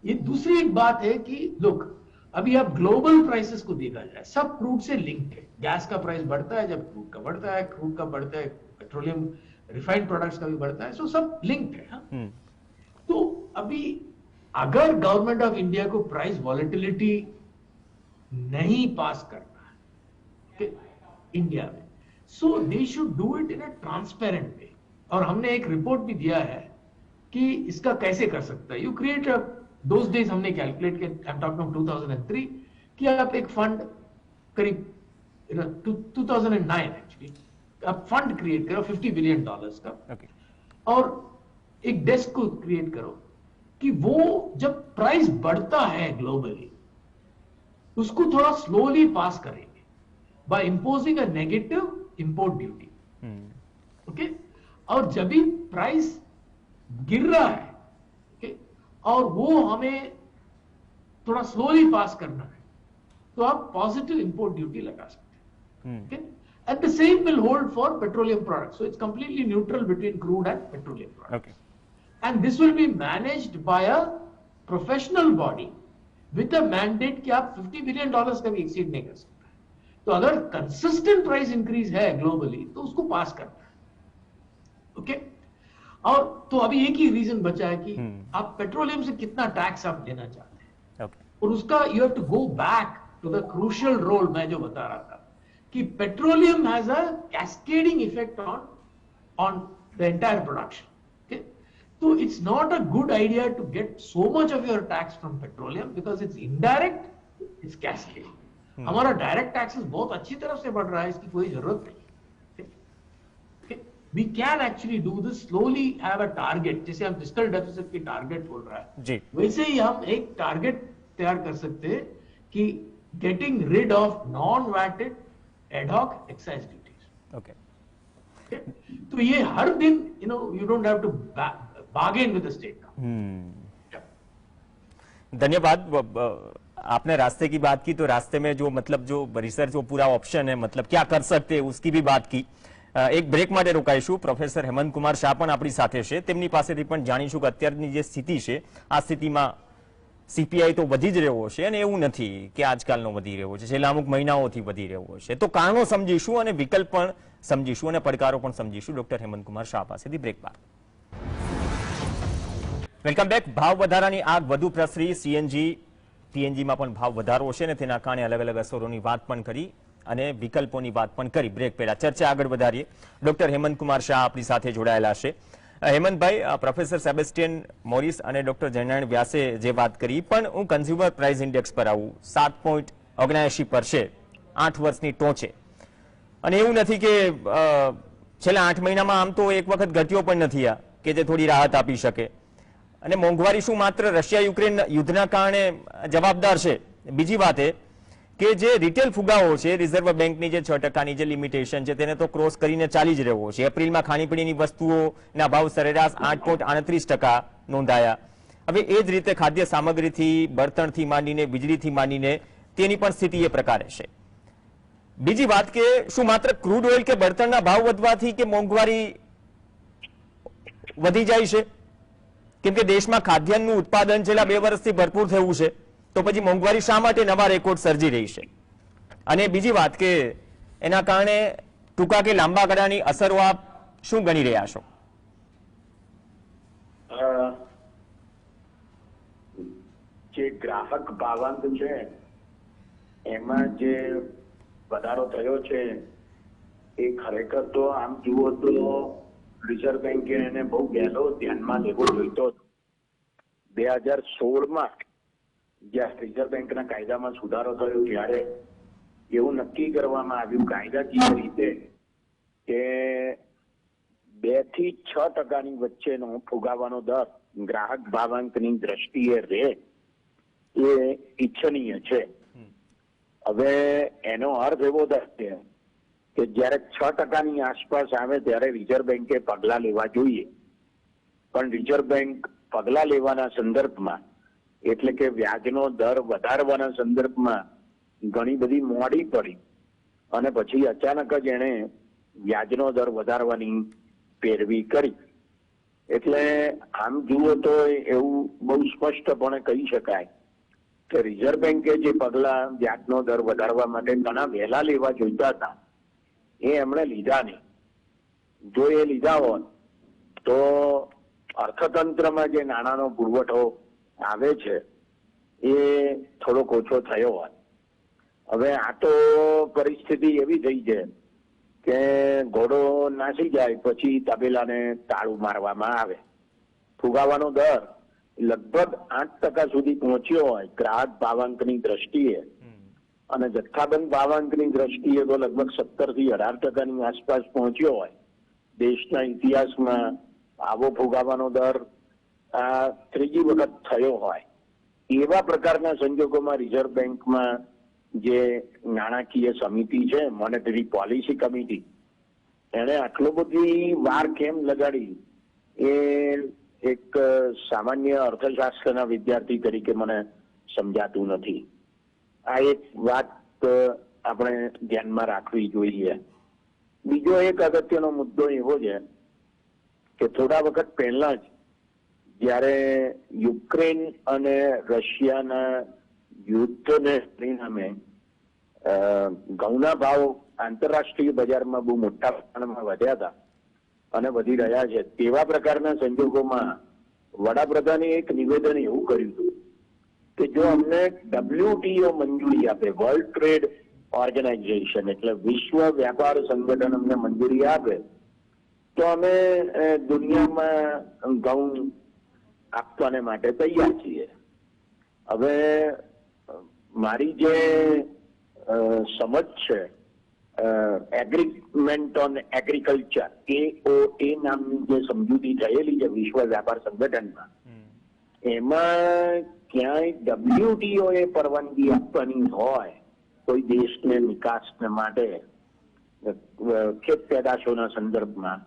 ये दूसरी एक बात है कि लुक, अभी आप ग्लोबल प्राइसेस को देखा जाए, सब क्रूड से लिंक्ड है। गैस का प्राइस बढ़ता है जब क्रूड का बढ़ता है, क्रूड का बढ़ता है, पेट्रोलियम रिफाइंड प्रोडक्ट्स का भी बढ़ता है, सो सब लिंक्ड है। तो अभी अगर गवर्नमेंट ऑफ इंडिया को प्राइस वॉलेटिलिटी नहीं पास करना है इंडिया में, so they should do it in a transparent way. और हमने एक रिपोर्ट भी दिया है कि इसका कैसे कर सकता है। यू क्रिएट दोस डेज हमने कैलकुलेट किया, आई एम टॉकिंग ऑफ 2003, कि आप एक फंड करीब 2009 एक्चुअली आप फंड क्रिएट करो $50 बिलियन का, और एक डेस्क को क्रिएट करो कि वो जब प्राइस बढ़ता है ग्लोबली उसको थोड़ा स्लोली पास करेंगे by imposing a negative import duty. Okay, और जब भी प्राइस गिर रहा है, okay, और वो हमें थोड़ा स्लोली पास करना है, तो आप पॉजिटिव इंपोर्ट ड्यूटी लगा सकते हैं। okay? And the same will hold for petroleum products. So it's completely neutral between crude and petroleum products. Okay. And this will be managed by a professional body with a mandate कि आप $50 billion का भी exceed नहीं कर सकते। तो अगर consistent price increase है globally, तो उसको पास करना है। Okay? और तो अभी एक ही रीजन बचा है कि आप पेट्रोलियम से कितना टैक्स आप लेना चाहते हैं। Okay. और उसका you have to go back to the crucial role मैं जो बता रहा था कि petroleum has a cascading effect on the entire production. Okay, so it's not a good idea to get so much of your tax from petroleum because it's indirect, it's cascading. हमारा direct taxes बहुत अच्छी तरफ से बढ़ रहा है, इसकी कोई जरूरत नहीं। okay? We can actually do this slowly, have a target, जैसे हम फिस्कल डेफिसिट की टारगेट बोल रहा है जी, वैसे ही हम एक टारगेट तैयार कर सकते हैं कि getting rid of non-VAT ad hoc excise duties. Okay. Okay? तो ये हर दिन you don't have to bargain with the state government. धन्यवाद। आपने रास्ते की बात की, तो रास्ते में जो मतलब जो रिसर्च वो पूरा ऑप्शन है, मतलब क्या कर सकते हैं उसकी भी વાત की। એક બ્રેક માટે રોકાઈશું। પ્રોફેસર હેમંત કુમાર શાહ પણ આપણી સાથે છે, તેમની પાસેથી પણ જાણીશું કે અત્યારની જે સ્થિતિ છે આ સ્થિતિમાં સીપીઆઈ તો વધી જ રહ્યો છે અને એવું નથી કે આજકાલનો વધી રહ્યો છે, છેલ્લા અમુક મહિનાઓથી વધી રહ્યો છે। તો કારણો સમજીશું અને વિકલ્પ પણ સમજીશું અને પડકારો પણ સમજીશું ડોક્ટર હેમંત કુમાર શાહ પાસેથી બ્રેક બાદ। Welcome back. ભાવ વધારાની આગ વધુ પ્રસરી, સીએનજી પીએનજીમાં પણ ભાવ વધારો છે અને તેના કારણે અલગ અલગ અસરોની વાત પણ કરી અને વિકલ્પોની વાત પણ કરી। બ્રેક પહેલા ચર્ચા આગળ વધારીએ। ડોક્ટર હેમંત કુમાર શાહ આપણી સાથે જોડાયેલા છે। હેમંતભાઈ, પ્રોફેસર સેબેસ્ટિયન મોરિસ અને ડોક્ટર જયનારાયણ વ્યાસે જે વાત કરી, પણ હું કન્ઝ્યુમર પ્રાઇસ ઇન્ડેક્સ પર આવું 7.79 પર છે, 8 વર્ષની ટોચે, અને એવું નથી કે છેલ્લા 8 મહિનામાં આમ તો એક વખત ઘટ્યો પણ નથી આ કે જે થોડી રાહત આપી શકે। અને મોંઘવારી શું માત્ર રશિયા યુક્રેન યુદ્ધના કારણે જવાબદાર છે? બીજી વાત એ કે જે રિટેલ ફુગાવો છે, રિઝર્વ બેંકની જે 6%ની જે લિમિટેશન છે તેને તો ક્રોસ કરીને ચાલી જ રહ્યો છે। એપ્રિલમાં ખાણીપીણીની વસ્તુઓના ભાવ સરેરાશ 8.38% નોંધાયા। હવે એ જ રીતે ખાદ્ય સામગ્રીથી, બળતણથી માંડીને, વીજળીથી માંડીને તેની પણ સ્થિતિ એ પ્રકારે છે। બીજી વાત કે શું માત્ર ક્રૂડ ઓઇલ કે બળતણના ભાવ વધવાથી કે મોંઘવારી વધી જાય છે? કેમ કે દેશમાં ખાદ્યાન્નનું ઉત્પાદન છેલ્લા 2 વર્ષથી ભરપૂર થયું છે, તો પછી મોંઘવારી શા માટે નવા રેકોર્ડ સર્જી રહી છે? અને બીજી વાત કે એના કારણે ટૂંકા કે લાંબા ગાળાની અસરો આપ શું ગણી રહ્યા છો? જે ગ્રાહક ભાવાંક છે એમાં જે વધારો થયો છે એ ખરેખર તો આમ જુઓ તો રિઝર્વ બેંકે એને બહુ વહેલો ધ્યાનમાં લેવો જોઈતો હતો। 2016માં જ્યારે રિઝર્વ બેંકના કાયદામાં સુધારો થયો ત્યારે એવું નક્કી કરવામાં આવ્યું કાયદાકીય રીતે કે 2 થી 6% વચ્ચેનો ફુગાવાનો દર ગ્રાહક ભાવાંકની દ્રષ્ટિએ રહે એ ઈચ્છનીય છે। હવે એનો અર્થ એવો થાય કે જયારે 6%ની આસપાસ આવે ત્યારે રિઝર્વ બેંકે પગલા લેવા જોઈએ, પણ રિઝર્વ બેંક પગલા લેવાના સંદર્ભમાં એટલે કે વ્યાજનો દર વધારવાના સંદર્ભમાં ઘણી બધી મોડી પડી અને પછી અચાનક જ એણે વ્યાજનો દર વધારવાની પેરવી કરી। એટલે આમ જુઓ તો એવું બહુ સ્પષ્ટપણે કહી શકાય કે રિઝર્વ બેંકે જે પગલા વ્યાજનો દર વધારવા માટે ઘણા વહેલા લેવા જોઈતા હતા એ એમણે લીધા નહીં। જો એ લીધા હોત તો અર્થતંત્રમાં જે નાણાંનો પુરવઠો આવે છે એ થોડોક ઓછો થયો હોય. હવે આ તો પરિસ્થિતિ એવી થઈ છે કે ઘોડો નાસી જાય પછી તબેલાને તાળું મારવામાં આવે. ફુગાવાનો દર લગભગ 8% સુધી પહોંચ્યો હોય ગ્રાહક ભાવાંકની દ્રષ્ટિએ, અને જથ્થાબંધ ભાવાંકની દ્રષ્ટિએ તો લગભગ 17 થી 18% આસપાસ પહોંચ્યો હોય. દેશના ઇતિહાસમાં આવો ફુગાવાનો દર આ ત્રીજી વખત થયો હોય. એવા પ્રકારના સંજોગોમાં રિઝર્વ બેંકમાં જે નાણાકીય સમિતિ છે, મોનેટરી પોલિસી કમિટી, એને આટલો બધી વાર કેમ લગાડી એ એક સામાન્ય અર્થશાસ્ત્રના વિદ્યાર્થી તરીકે મને સમજાતું નથી. આ એક વાત આપણે ધ્યાનમાં રાખવી જોઈએ. બીજો એક અગત્યનો મુદ્દો એવો છે કે થોડા વખત પહેલા જ જ્યારે યુક્રેન અને રશિયાના યુદ્ધને પરિણામે ઘઉંના ભાવ આંતરરાષ્ટ્રીય બજારમાં બહુ મોટા પ્રમાણમાં વધ્યા હતા અને વધી રહ્યા છે. તેવા પ્રકારના સંજોગોમાં વડાપ્રધાને એક નિવેદન એવું કર્યું હતું કે જો અમને WTO મંજૂરી આપે, વર્લ્ડ ટ્રેડ ઓર્ગેનાઇઝેશન એટલે વિશ્વ વ્યાપાર સંગઠન અમને મંજૂરી આપે, તો અમે દુનિયામાં ઘઉં આપવાને માટે તૈયાર છીએ. હવે મારી જે સમજ છે, એગ્રીમેન્ટ ઓન એગ્રીકલ્ચર AOA નામની જે સમજૂતી થયેલી છે વિશ્વ વ્યાપાર સંગઠનમાં, એમાં ક્યાંય WTO એ પરવાનગી આપવાની હોય કોઈ દેશને નિકાસને માટે ખેત પેદાશોના સંદર્ભમાં,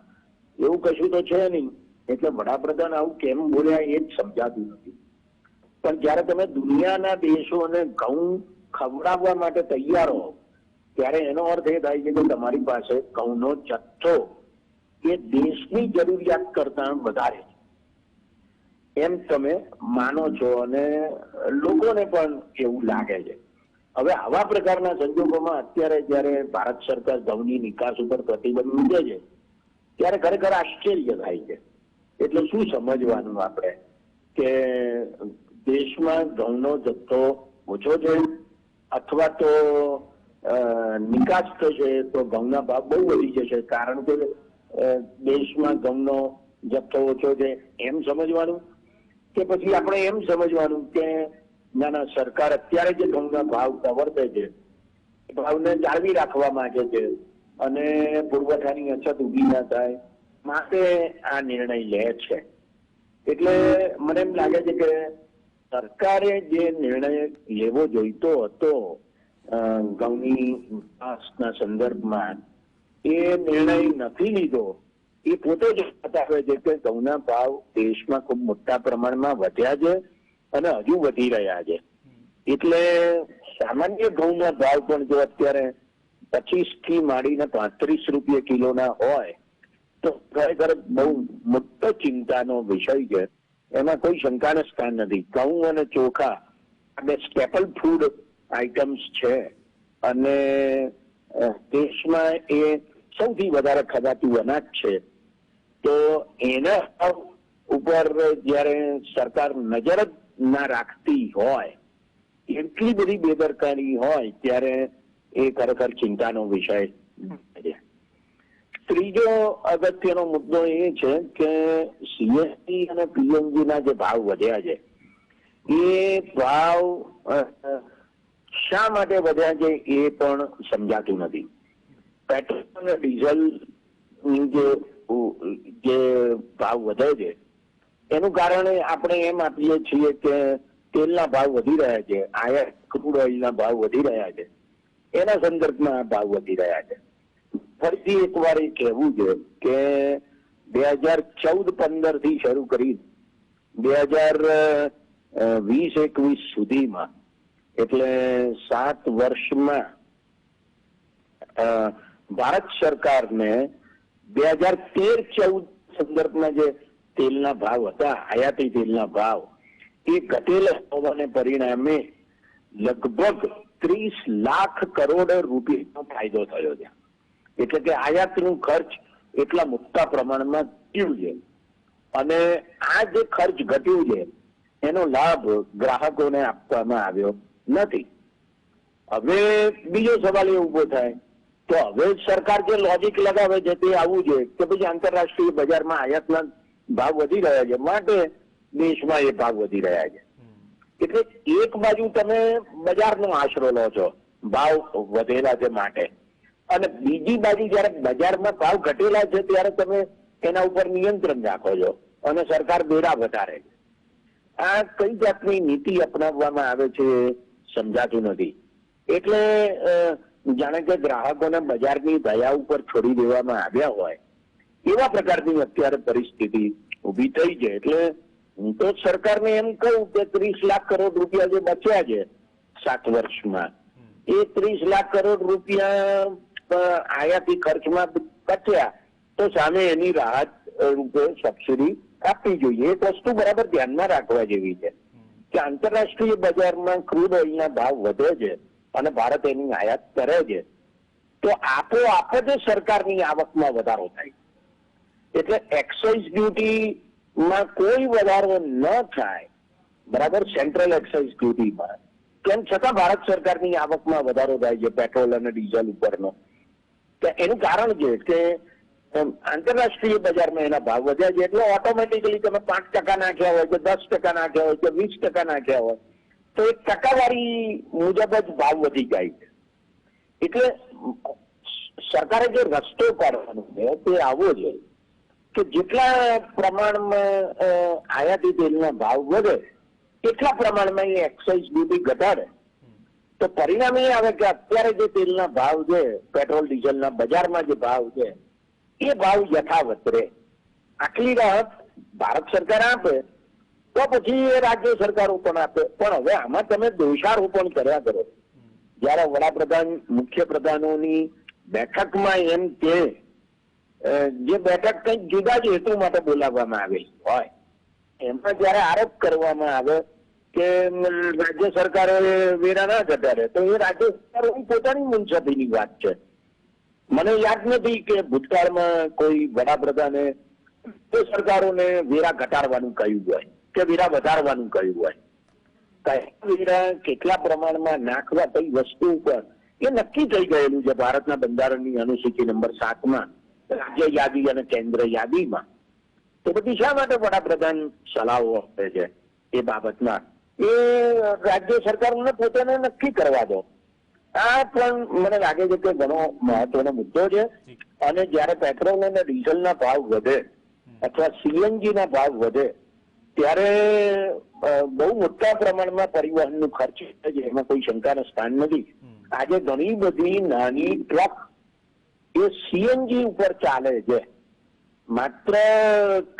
એવું કશું તો છે નહીં. એટલે વડાપ્રધાન આવું કેમ બોલ્યા એ જ સમજાતું નથી. પણ જયારે તમે દુનિયાના દેશોને ઘઉં ખવડાવવા માટે તૈયાર હો ત્યારે એનો અર્થ એ થાય છે કે તમારી પાસે ઘઉંનો જથ્થો એ દેશની જરૂરિયાત કરતા વધારે છે એમ તમે માનો છો અને લોકોને પણ એવું લાગે છે. હવે આવા પ્રકારના સંજોગોમાં અત્યારે જયારે ભારત સરકાર ઘઉંની નિકાસ ઉપર પ્રતિબંધ મૂકે છે ત્યારે ખરેખર આશ્ચર્ય થાય છે. એટલે શું સમજવાનું આપણે કે દેશમાં ઘઉંનો જથ્થો ઓછો છે અથવા તો નિકાસ થશે તો ઘઉંના ભાવ બહુ વધી જશે કારણ કે દેશમાં ઘઉંનો જથ્થો ઓછો છે એમ સમજવાનું, કે પછી આપણે એમ સમજવાનું કે ના ના સરકાર અત્યારે જે ઘઉંના ભાવ પ્રવર્તે છે એ ભાવને જાળવી રાખવા માંગે છે અને પુરવઠાની અછત ઊભી ના થાય માટે આ નિર્ણય લે છે. એટલે મને એમ લાગે છે કે સરકારે જે નિર્ણય લેવો જોઈતો હતો ઘઉંની નિકાસના સંદર્ભમાં એ નિર્ણય નથી લીધો. એ પોતે જ બતાવે છે કે ઘઉંના ભાવ દેશમાં ખૂબ મોટા પ્રમાણમાં વધ્યા છે અને હજુ વધી રહ્યા છે. એટલે સામાન્ય ઘઉંના ભાવ પણ જો અત્યારે 25 થી માંડીને 35 રૂપિયા કિલોના હોય તો ખરેખર બહુ મોટો ચિંતાનો વિષય છે. એમાં કોઈ શંકાને સ્થાન નથી. ઘઉં અને ચોખા આ બે સ્ટેપલ ફૂડ આઇટમ્સ છે અને દેશમાં એ સૌથી વધારે ખવાતું અનાજ છે. તો એના ઉપર જયારે સરકાર નજર જ ના રાખતી હોય, એટલી બધી બેદરકારી હોય ત્યારે એ ખરેખર ચિંતાનો વિષય છે. ત્રીજો અગત્યનો મુદ્દો એ છે કે CNG અને PNG ના જે ભાવ વધ્યા છે એ ભાવ શા માટે વધ્યા છે એ પણ સમજાતું નથી. પેટ્રોલ અને ડીઝલ જે ભાવ વધે છે એનું કારણે આપણે એમ આપીએ છીએ કે તેલના ભાવ વધી રહ્યા છે, આયાત ક્રૂડ ઓઇલના ભાવ વધી રહ્યા છે, એના સંદર્ભમાં આ ભાવ વધી રહ્યા છે. ફરીથી એકવાર એ કહેવું છે કે 2014-15 થી શરૂ કરી 2020-21 સુધીમાં એટલે 7 વર્ષમાં ભારત સરકારને 2013-14 સંદર્ભમાં જે તેલના ભાવ હતા, આયાતી તેલના ભાવ, એ ઘટેલા હોવાને પરિણામે લગભગ 30 લાખ કરોડ રૂપિયાનો ફાયદો થયો છે. એટલે કે આયાતનું ખર્ચ એટલા મોટા પ્રમાણમાં ઘટ્યું છે અને આ જે ખર્ચ ઘટ્યું છે એનો લાભ ગ્રાહકોને આપવામાં આવ્યો નથી. હવે બીજો સવાલ એ ઉભો થાય તો હવે સરકાર જે લોજિક લગાવે છે તે આવું છે કે પછી આંતરરાષ્ટ્રીય બજારમાં આયાતના ભાવ વધી રહ્યા છે માટે દેશમાં એ ભાવ વધી રહ્યા છે. એટલે એક બાજુ તમે બજારનો આશરો લો છો ભાવ વધેલા છે માટે, અને બીજી બાજુ જયારે બજારમાં ભાવ ઘટેલા છે ત્યારે તમે એના ઉપર નિયંત્રણ રાખો છો અને સરકાર બેડા વધારે છે. આ કઈ જાતની નીતિ અપનાવવામાં આવે છે સમજાતું નથી. એટલે જાણે કે ગ્રાહકોને બજારની દયા ઉપર છોડી દેવામાં આવ્યા હોય એવા પ્રકારની અત્યારે પરિસ્થિતિ ઉભી થઈ છે. એટલે હું તો સરકારને એમ કહું કે 30 લાખ કરોડ રૂપિયા જે બચ્યા છે 7 વર્ષમાં, એ 30 લાખ કરોડ રૂપિયા આયાતી ખર્ચમાં બચ્યા તો સામે એની રાહત રૂપે સબસિડી આપવી જોઈએ. એક વસ્તુ બરાબર ધ્યાનમાં રાખવા જેવી છે કે આંતરરાષ્ટ્રીય બજારમાં ક્રૂડ ઓઇલના ભાવ વધે છે અને ભારત એની આયાત કરે છે તો આપોઆપ જ સરકારની આવકમાં વધારો થાય. એટલે એક્સાઇઝ ડ્યુટીમાં કોઈ વધારો ન થાય, બરાબર, સેન્ટ્રલ એક્સાઇઝ ડ્યુટીમાં, તેમ છતાં ભારત સરકારની આવકમાં વધારો થાય છે પેટ્રોલ અને ડીઝલ ઉપરનો. તો એનું કારણ છે કે આંતરરાષ્ટ્રીય બજારમાં એના ભાવ વધ્યા છે એટલે ઓટોમેટિકલી તમે 5% નાખ્યા હોય કે 10% નાખ્યા હોય કે 20% નાખ્યા હોય તો એક ટકાવારી મુજબ જ ભાવ વધી જાય છે. એટલે સરકારે જે રસ્તો કાઢવાનો છે તે આવો છે કે જેટલા પ્રમાણમાં આયાતી તેલના ભાવ વધે એટલા પ્રમાણમાં એ એક્સાઇઝ ડ્યુટી ઘટાડે તો પરિણામ એ આવે કે અત્યારે જે તેલના ભાવ છે, પેટ્રોલ ડીઝલના બજારમાં જે ભાવ છે એ ભાવ યથાવત રહે. આટલી રાહત ભારત સરકાર આપે તો પછી એ રાજ્ય સરકારો પણ આપે. પણ હવે આમાં તમે દોષારોપણ કર્યા કરો જયારે વડાપ્રધાન મુખ્યપ્રધાનોની બેઠકમાં એમ કે જે બેઠક કંઈક જુદા જ હેતુ માટે બોલાવવામાં આવેલી હોય એમાં જયારે આરોપ કરવામાં આવે કે રાજ્ય સરકારે વેરા ના ઘટાડે તો એ રાજ્ય સરકારોની પોતાની મુનસબીની વાત છે. મને યાદ નથી કે ભૂતકાળમાં કોઈ વડાપ્રધાને સરકારોને વેરા ઘટાડવાનું કહ્યું હોય કે વેરા વધારવાનું કહ્યું હોય. વેરા કેટલા પ્રમાણમાં નાખવા કઈ વસ્તુ ઉપર એ નક્કી થઈ ગયેલું છે ભારતના બંધારણની અનુસૂચિ નંબર 7માં રાજ્ય યાદી અને કેન્દ્ર યાદીમાં. તો બધી શા માટે વડાપ્રધાન સલાહો આપે છે એ બાબતમાં? એ રાજ્ય સરકારોને પોતાને નક્કી કરવા દો. આ પણ મને લાગે છે કે ઘણો મહત્વનો મુદ્દો છે. અને જયારે પેટ્રોલ અને ડીઝલના ભાવ વધે અથવા સીએનજી ના ભાવ વધે ત્યારે બહુ મોટા પ્રમાણમાં પરિવહનનું ખર્ચ છે, એમાં કોઈ શંકાનું સ્થાન નથી. આજે ઘણી બધી નાની ટ્રક એ સીએનજી ઉપર ચાલે છે, માત્ર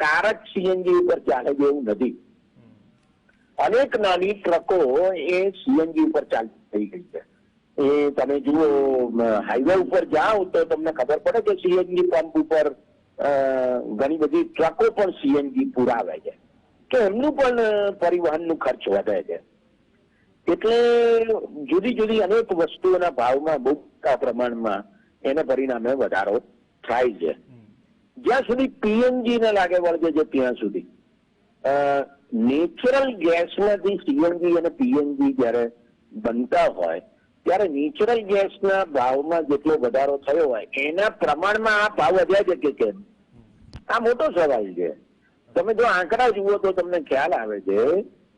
કાર જ સીએનજી ઉપર ચાલે છે એવું નથી. અનેક નાની ટ્રકો એ સીએનજી ઉપર ચાલતી થઈ ગઈ છે. એ તમે જુઓ હાઈવે ઉપર જાઓ તો તમને ખબર પડે કે સીએનજી પંપ ઉપર ઘણી બધી ટ્રકો પણ સીએનજી પુરાવે છે તો એમનું પણ પરિવહનનું ખર્ચ વધે છે. એટલે જુદી જુદી અનેક વસ્તુઓના ભાવમાં બહુ મોટા પ્રમાણમાં એને પરિણામે વધારો થાય છે. જ્યાં સુધી પીએનજી ને લાગે વળગે છે ત્યાં સુધી નેચરલ ગેસમાંથી સીએનજી અને પીએનજી જયારે બનતા હોય ત્યારે નેચરલ ગેસના ભાવમાં જેટલો વધારો થયો હોય એના પ્રમાણમાં આ ભાવ વધ્યા છે કે કેમ, આ મોટો સવાલ છે. તમે જો આંકડા જુઓ તો તમને ખ્યાલ આવે છે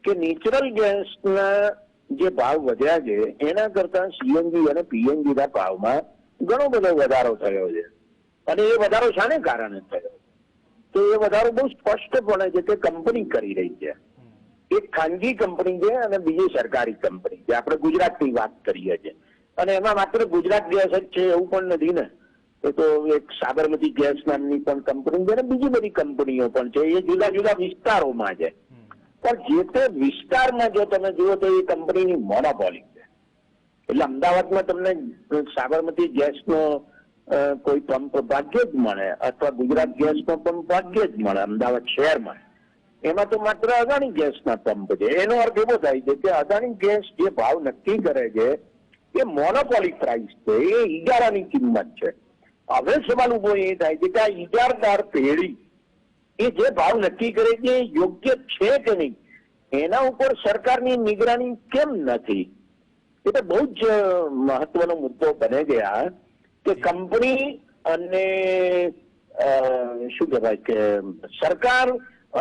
કે નેચરલ ગેસના જે ભાવ વધ્યા છે એના કરતા સીએનજી અને પીએનજી ના ભાવમાં ઘણો બધો વધારો થયો છે. અને એ વધારો શાને કારણે થયો? તો એ વધારો બહુ સ્પષ્ટપણે છે કે કંપની કરી રહી છે. એક ખાનગી કંપની છે અને બીજી સરકારી કંપની છે. આપણે ગુજરાતની વાત કરીએ છીએ અને એમાં માત્ર ગુજરાત ગેસ જ છે એવું પણ નથી ને. એ તો એક સાબરમતી ગેસ નામની પણ કંપની છે અને બીજી બધી કંપનીઓ પણ છે. એ જુદા જુદા વિસ્તારોમાં છે. પણ જે તે વિસ્તારમાં જો તમે જુઓ તો એ કંપનીની મોનોપોલી છે. એટલે અમદાવાદમાં તમને સાબરમતી ગેસનો કોઈ પંપ ભાગ્યે જ મળે અથવા ગુજરાત ગેસનો પંપ ભાગ્યે જ મળે અમદાવાદ શહેરમાં. એમાં તો માત્ર અદાણી ગેસના પંપ છે. એનો અર્થ એવો થાય છે કે અદાણી ગેસ જે ભાવ નક્કી કરે છે એ મોનોપોલી પ્રાઇસ છે, એ ઇજારાની કિંમત છે. હવે સવાલ ઉભો એ થાય છે કે આ ઇજારદાર પેઢી એ જે ભાવ નક્કી કરે છે એ યોગ્ય છે કે નહીં એના ઉપર સરકારની નિગરાની કેમ નથી? એ તો બહુ જ મહત્વનો મુદ્દો બને ગયા કે કંપની અને શું કહેવાય કે સરકાર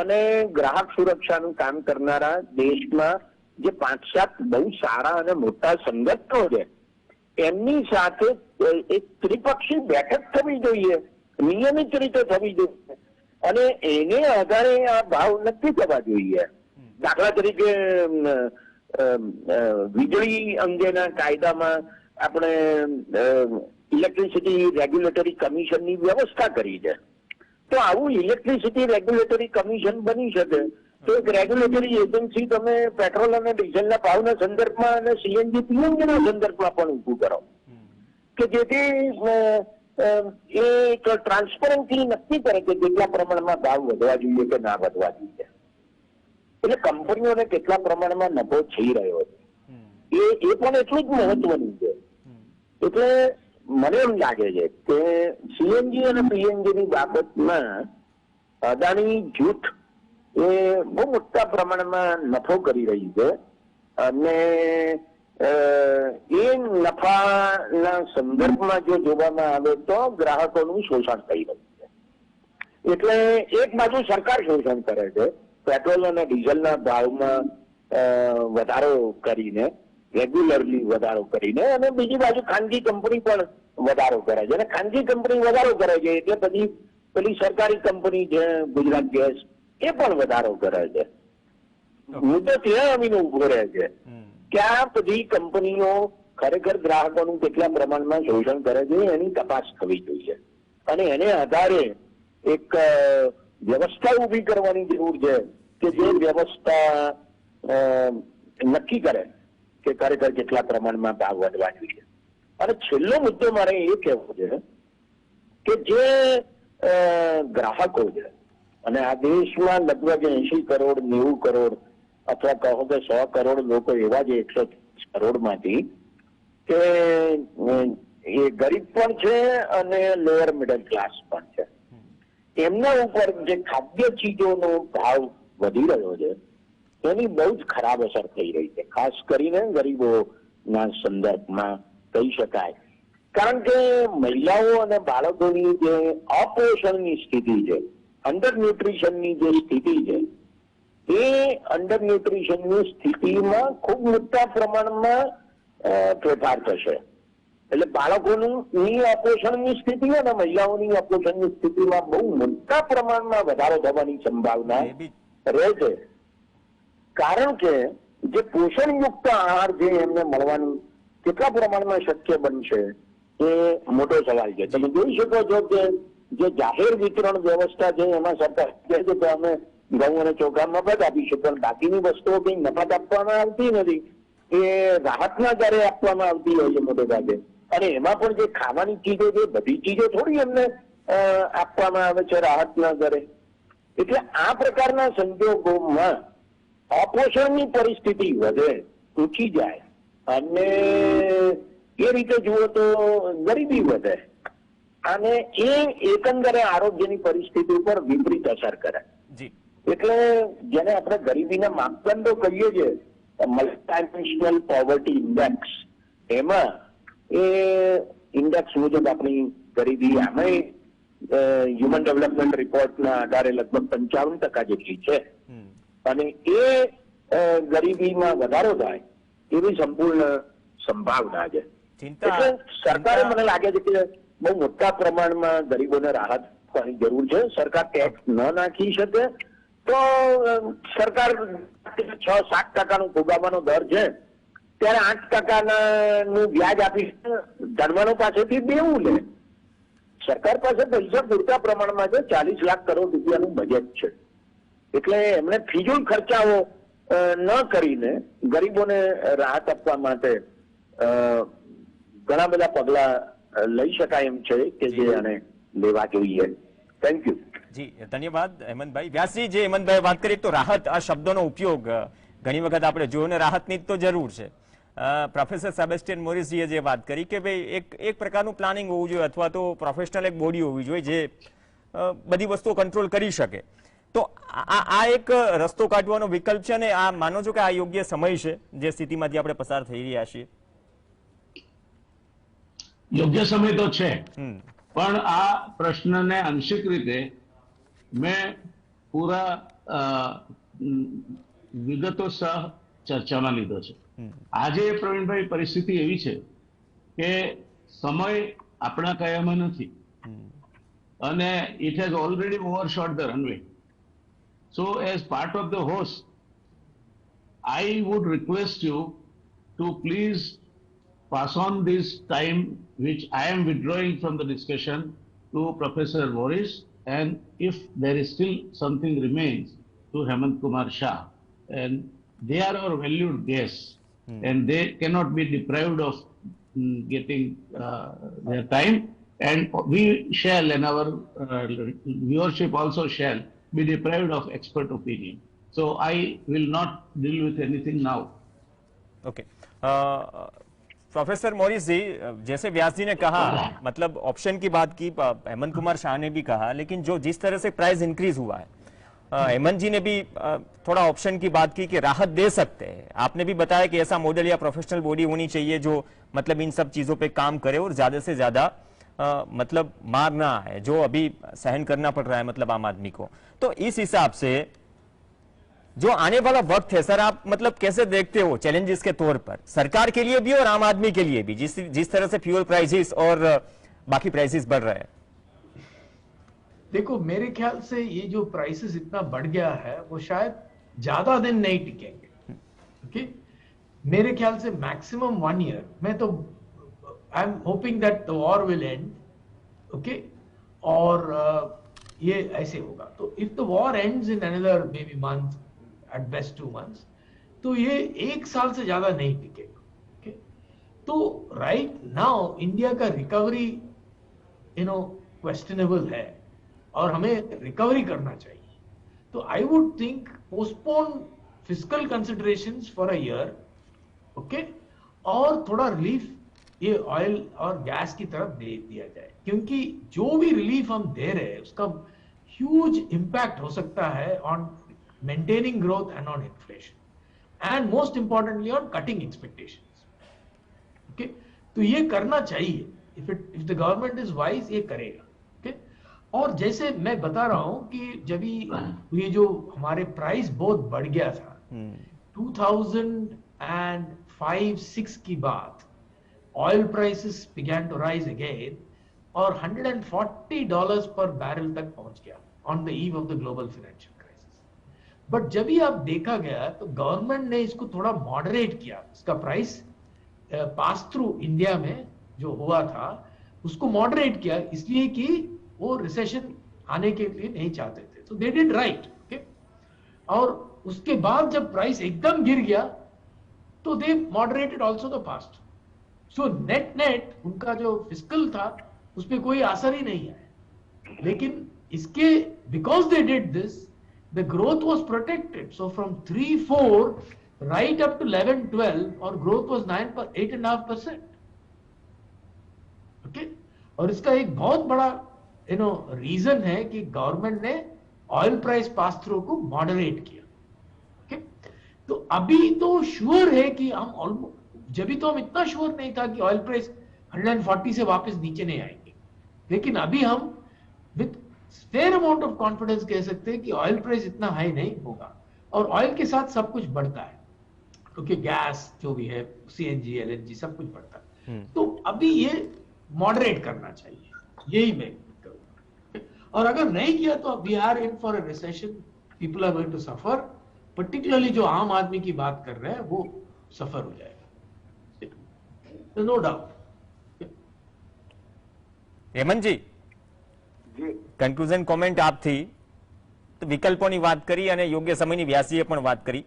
અને ગ્રાહક સુરક્ષાનું કામ કરનારા દેશમાં જે 5-7 બહુ સારા અને મોટા સંગઠનો છે એમની સાથે એક ત્રિપક્ષી બેઠક થવી જોઈએ, નિયમિત રીતે થવી જોઈએ અને એને આધારે આ ભાવ નક્કી થવા જોઈએ. દાખલા તરીકે વીજળી અંગેના કાયદામાં આપણે ઇલેક્ટ્રિસિટી રેગ્યુલેટરી કમિશનની વ્યવસ્થા કરી છે. તો આવું ઇલેક્ટ્રિસિટી રેગ્યુલેટરી કમિશન બની શકે તો એક રેગ્યુલેટરી એજન્સી તમે પેટ્રોલ અને ડીઝલના ભાવના સંદર્ભમાં અને સીએનજી પીએનજીના સંદર્ભમાં પણ ઊભું કરો કે જેથી એ ટ્રાન્સપરન્સી નક્કી કરે કે કેટલા પ્રમાણમાં ભાવ વધવા જોઈએ કે ના વધવા જોઈએ. એટલે કંપનીઓને કેટલા પ્રમાણમાં નફો થઈ રહ્યો છે એ પણ એટલું જ મહત્વનું છે. એટલે મને એમ લાગે છે કે સીએનજી અને પીએનજી ની બાબતમાં અદાણી જૂથ એ બહુ મોટા પ્રમાણમાં નફો કરી રહી છે અને એ નફાના સંદર્ભમાં જો જોવામાં આવે તો ગ્રાહકોનું શોષણ થઈ રહ્યું છે. એટલે એક બાજુ સરકાર શોષણ કરે છે પેટ્રોલ અને ડીઝલના ભાવમાં વધારો કરીને, રેગ્યુલરલી વધારો કરીને, અને બીજી બાજુ ખાનગી કંપની પણ વધારો કરે છે અને ખાનગી કંપની વધારો કરે છે એટલે પછી પેલી સરકારી કંપની છે ગુજરાત ગેસ એ પણ વધારો કરે છે. મુદ્દો ત્યાં આવીને ઉભો રહે છે કે આ બધી કંપનીઓ ખરેખર ગ્રાહકોનું કેટલા પ્રમાણમાં શોષણ કરે છે એની તપાસ થવી જોઈએ અને એને આધારે એક વ્યવસ્થા ઉભી કરવાની જરૂર છે કે જે વ્યવસ્થા નક્કી કરે કે ખરેખર કેટલા પ્રમાણમાં ભાવ વધવા જોઈએ. અને છેલ્લો મુદ્દો મારે એ કહેવો છે કે જે ગ્રાહકો છે અને આ દેશમાં લગભગ 80 કરોડ 90 કરોડ અથવા કહો કે 100 કરોડ લોકો એવા છે 130 કરોડમાંથી કે એ ગરીબ પણ છે અને લોઅર મિડલ ક્લાસ પણ છે. એમના ઉપર જે ખાદ્ય ચીજોનો ભાવ વધી રહ્યો છે એની બહુ જ ખરાબ અસર થઈ રહી છે, ખાસ કરીને ગરીબોના સંદર્ભમાં કહી શકાય. કારણ કે મહિલાઓ અને બાળકોની જે અપોષણની સ્થિતિ છે, અંડર ન્યુટ્રિશનની જે સ્થિતિ છે એ અંડર ન્યુટ્રિશનની સ્થિતિમાં ખૂબ મોટા પ્રમાણમાં ફેરફાર થશે. એટલે બાળકોની અપોષણની સ્થિતિ અને મહિલાઓની અપોષણની સ્થિતિમાં બહુ મોટા પ્રમાણમાં વધારો થવાની સંભાવના રહે છે. કારણ કે જે પોષણયુક્ત આહાર જે એમને મળવાનું કેટલા પ્રમાણમાં શક્ય બનશે એ મોટો સવાલ છે. તમે જોઈ શકો છો કે જે જાહેર વિતરણ વ્યવસ્થા છે એમાં સરકાર કહે છે કે અમે ઘઉં અને ચોખા મફત આપીશું, પણ બાકીની વસ્તુઓ કઈ મફત આપવામાં આવતી નથી, એ રાહતના દરે આપવામાં આવતી હોય છે મોટે ભાગે. અને એમાં પણ જે ખાવાની ચીજો છે બધી ચીજો થોડી એમને આપવામાં આવે છે રાહતના દરે. એટલે આ પ્રકારના સંજોગોમાં અપોષણની પરિસ્થિતિ વધે, ઊંચી જાય અને એ રીતે જુઓ તો ગરીબી વધે અને એ એકંદરે આરોગ્યની પરિસ્થિતિ ઉપર વિપરીત અસર કરે. એટલે જેને આપણે ગરીબીના માપદંડો કહીએ છીએ મલ્ટીડાયમેન્શનલ પોવર્ટી ઇન્ડેક્સ, એમાં એ ઇન્ડેક્સ મુજબ આપણી ગરીબી આમાં હ્યુમન ડેવલપમેન્ટ રિપોર્ટના આધારે લગભગ 55% જેટલી છે અને એ ગરીબીમાં વધારો થાય એવી સંપૂર્ણ સંભાવના છે. એટલે સરકારે મને લાગે છે કે બહુ મોટા પ્રમાણમાં ગરીબોને રાહત આપવાની જરૂર છે. સરકાર ટેક્સ ન નાખી શકે તો સરકાર 6-7% ફુગાવાનો દર છે ત્યારે 8%નું વ્યાજ આપી ધનવાનો પાસેથી દેવું લે. સરકાર પાસે પૈસા પૂરતા પ્રમાણમાં છે, 40 લાખ કરોડ રૂપિયાનું બજેટ છે. એટલે એમણે ફિજૂલ ખર્ચાઓ ન કરીને ગરીબોને રાહત આપવા માટે ઘણા બધા પગલા લઈ શકાય એમ છે કે જે એને લેવા જોઈએ. Thank you. જી ધન્યવાદ હેમંતભાઈ. વ્યાસજી, જે હેમંતભાઈ વાત કરી તો રાહત આ શબ્દનો ઉપયોગ ઘણી વખત આપણે જોયું ને રાહતની તો જરૂર છે. પ્રોફેસર સેબેસ્ટિયન મોરિસજીએ જે વાત કરી કે ભાઈ એક પ્રકારનું પ્લાનિંગ હોવું જોઈએ અથવા તો પ્રોફેશનલ એક બોડી હોવી જોઈએ જે બધી વસ્તુઓ કંટ્રોલ કરી શકે. તો આ એક રસ્તો કાઢવાનો વિકલ્પ છે ને આ માનો છો કે આ યોગ્ય સમય છે જે સ્થિતિમાંથી આપણે પસાર થઈ રહ્યા છીએ? યોગ્ય સમય તો છે, પણ આ પ્રશ્નને આંશિક રીતે મેં પૂરા વિગતો સહ ચર્ચામાં લીધો છે. આજે પ્રવીણભાઈ પરિસ્થિતિ એવી છે કે સમય આપણા કયામાં નથી અને it has already overshot the runway. So as part of the host I would request you to please pass on this time which I am withdrawing from the discussion to Professor Boris, and if there is still something remains, to Hemant Kumar Shah. And they are our valued guests and they cannot be deprived of getting their time, and we shall, and our viewership also shall be deprived of expert opinion. So I will not deal with anything now. Okay professor Morris ji, जैसे व्यास जी ने कहा, मतलब option की बात की, हेमंत कुमार शाह ने भी कहा, लेकिन जो जिस तरह से प्राइस इंक्रीज हुआ है, हेमंत जी ने भी थोड़ा ऑप्शन की बात की कि राहत दे सकते हैं. आपने भी बताया कि ऐसा मॉडल या प्रोफेशनल बॉडी होनी चाहिए जो मतलब इन सब चीजों पे काम करे और ज्यादा से ज्यादा मतलब मार ना आए जो अभी सहन करना पड़ रहा है मतलब आम आदमी को. तो इस हिसाब से जो आने वाला वक्त है सर, आप मतलब कैसे देखते हो चैलेंजेस के तौर पर सरकार के लिए भी और आम आदमी के लिए भी, जिस तरह से फ्यूल प्राइसेस और बाकी प्राइसेस बढ़ रहे हैं? देखो, मेरे ख्याल से ये जो प्राइसेस इतना बढ़ गया है वो शायद ज्यादा दिन नहीं टिकेंगे. ओके, मेरे ख्याल से मैक्सिमम 1 ईयर. मैं तो I am hoping that the war will end. Okay, और ये ऐसे होगा. तो if the war ends in another maybe month, at best 2 months, तो ये 1 साल से ज्यादा नहीं टिकेगा. ओके, तो राइट नाउ इंडिया का रिकवरी क्वेश्चनेबल है और हमें रिकवरी करना चाहिए. तो I would think postpone fiscal considerations for a year. Okay, और थोड़ा रिलीफ ये ऑयल और गैस की तरफ दे दिया जाए, क्योंकि जो भी रिलीफ हम दे रहे हैं उसका ह्यूज इंपैक्ट हो सकता है on maintaining growth and on inflation, and most importantly on cutting expectations. Okay, तो ये करना चाहिए. if the government is wise, ये करेगा. Okay, और जैसे मैं बता रहा हूं कि जब ये जो हमारे प्राइस बहुत बढ़ गया था 2005-6 की बात, oil prices began to rise again और $140 पर बैरल तक पहुंच गया on the eve of the global financial. But जब ही आप देखा गया तो गवर्नमेंट ने इसको थोड़ा मॉडरेट किया. इसका प्राइस पास थ्रू इंडिया में जो हुआ था उसको मॉडरेट किया, इसलिए कि वो रिसेशन आने के लिए नहीं चाहते थे. तो दे डिड राइट. ओके, और उसके बाद जब प्राइस एकदम गिर गया तो they moderated also the past. So net net उनका जो फिस्कल था उस पर कोई असर ही नहीं आया. लेकिन इसके because they did this, the growth was protected. So from 3-4 right up to 11-12 और growth was 8.5%. Okay, और इसका एक बहुत बड़ा रीजन है कि गवर्नमेंट ने ऑयल प्राइस पास थ्रू को मॉडरेट किया. okay? तो अभी तो श्योर है कि हम जब भी तो हम इतना श्योर नहीं था कि ऑयल प्राइस 140 से वापस नीचे नहीं आएंगे, लेकिन अभी हम with fair amount of confidence कह सकते हैं कि ऑयल प्राइस इतना हाई नहीं होगा. और ऑयल के साथ सब कुछ बढ़ता है, क्योंकि गैस जो भी है, सीएनजी, एलएनजी, सब कुछ बढ़ता है. तो अभी ये मॉडरेट करना चाहिए, यही मैं करूंगा. और अगर नहीं किया तो we are in for a recession. People are going to suffer, particularly जो आम आदमी की बात कर रहे हैं वो सफर हो जाएगा, नो डाउट. हेमंत जी, કન્ક્લુઝન કોમેન્ટ આપથી તો વિકલ્પોની વાત કરી અને યોગ્ય સમયની વ્યાસજીએ પણ વાત કરી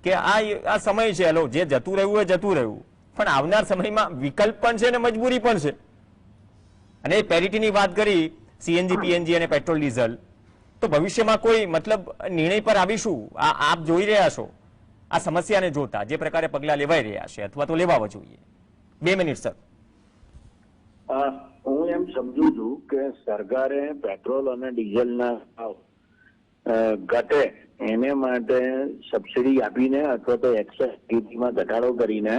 કે આ સમય છે, હલો જે જતું રહ્યું એ જતું રહ્યું, પણ આવનાર સમયમાં વિકલ્પ પણ છે અને મજબૂરી પણ છે. અને પેરિટીની વાત કરી સીએનજી, પીએનજી અને પેટ્રોલ ડીઝલ, તો ભવિષ્યમાં કોઈ મતલબ નિર્ણય પર આવીશું? આપ જોઈ રહ્યા છો આ સમસ્યાને જોતા જે પ્રકારે પગલા લેવાઈ રહ્યા છે અથવા તો લેવા જોઈએ? 2 મિનિટ સર. હું એમ સમજુ છું કે સરકારે પેટ્રોલ અને ડીઝલના ભાવ ઘટે એને માટે સબસિડી આપીને અથવા તો એક્સેસ ડ્યુટીમાં ઘટાડો કરીને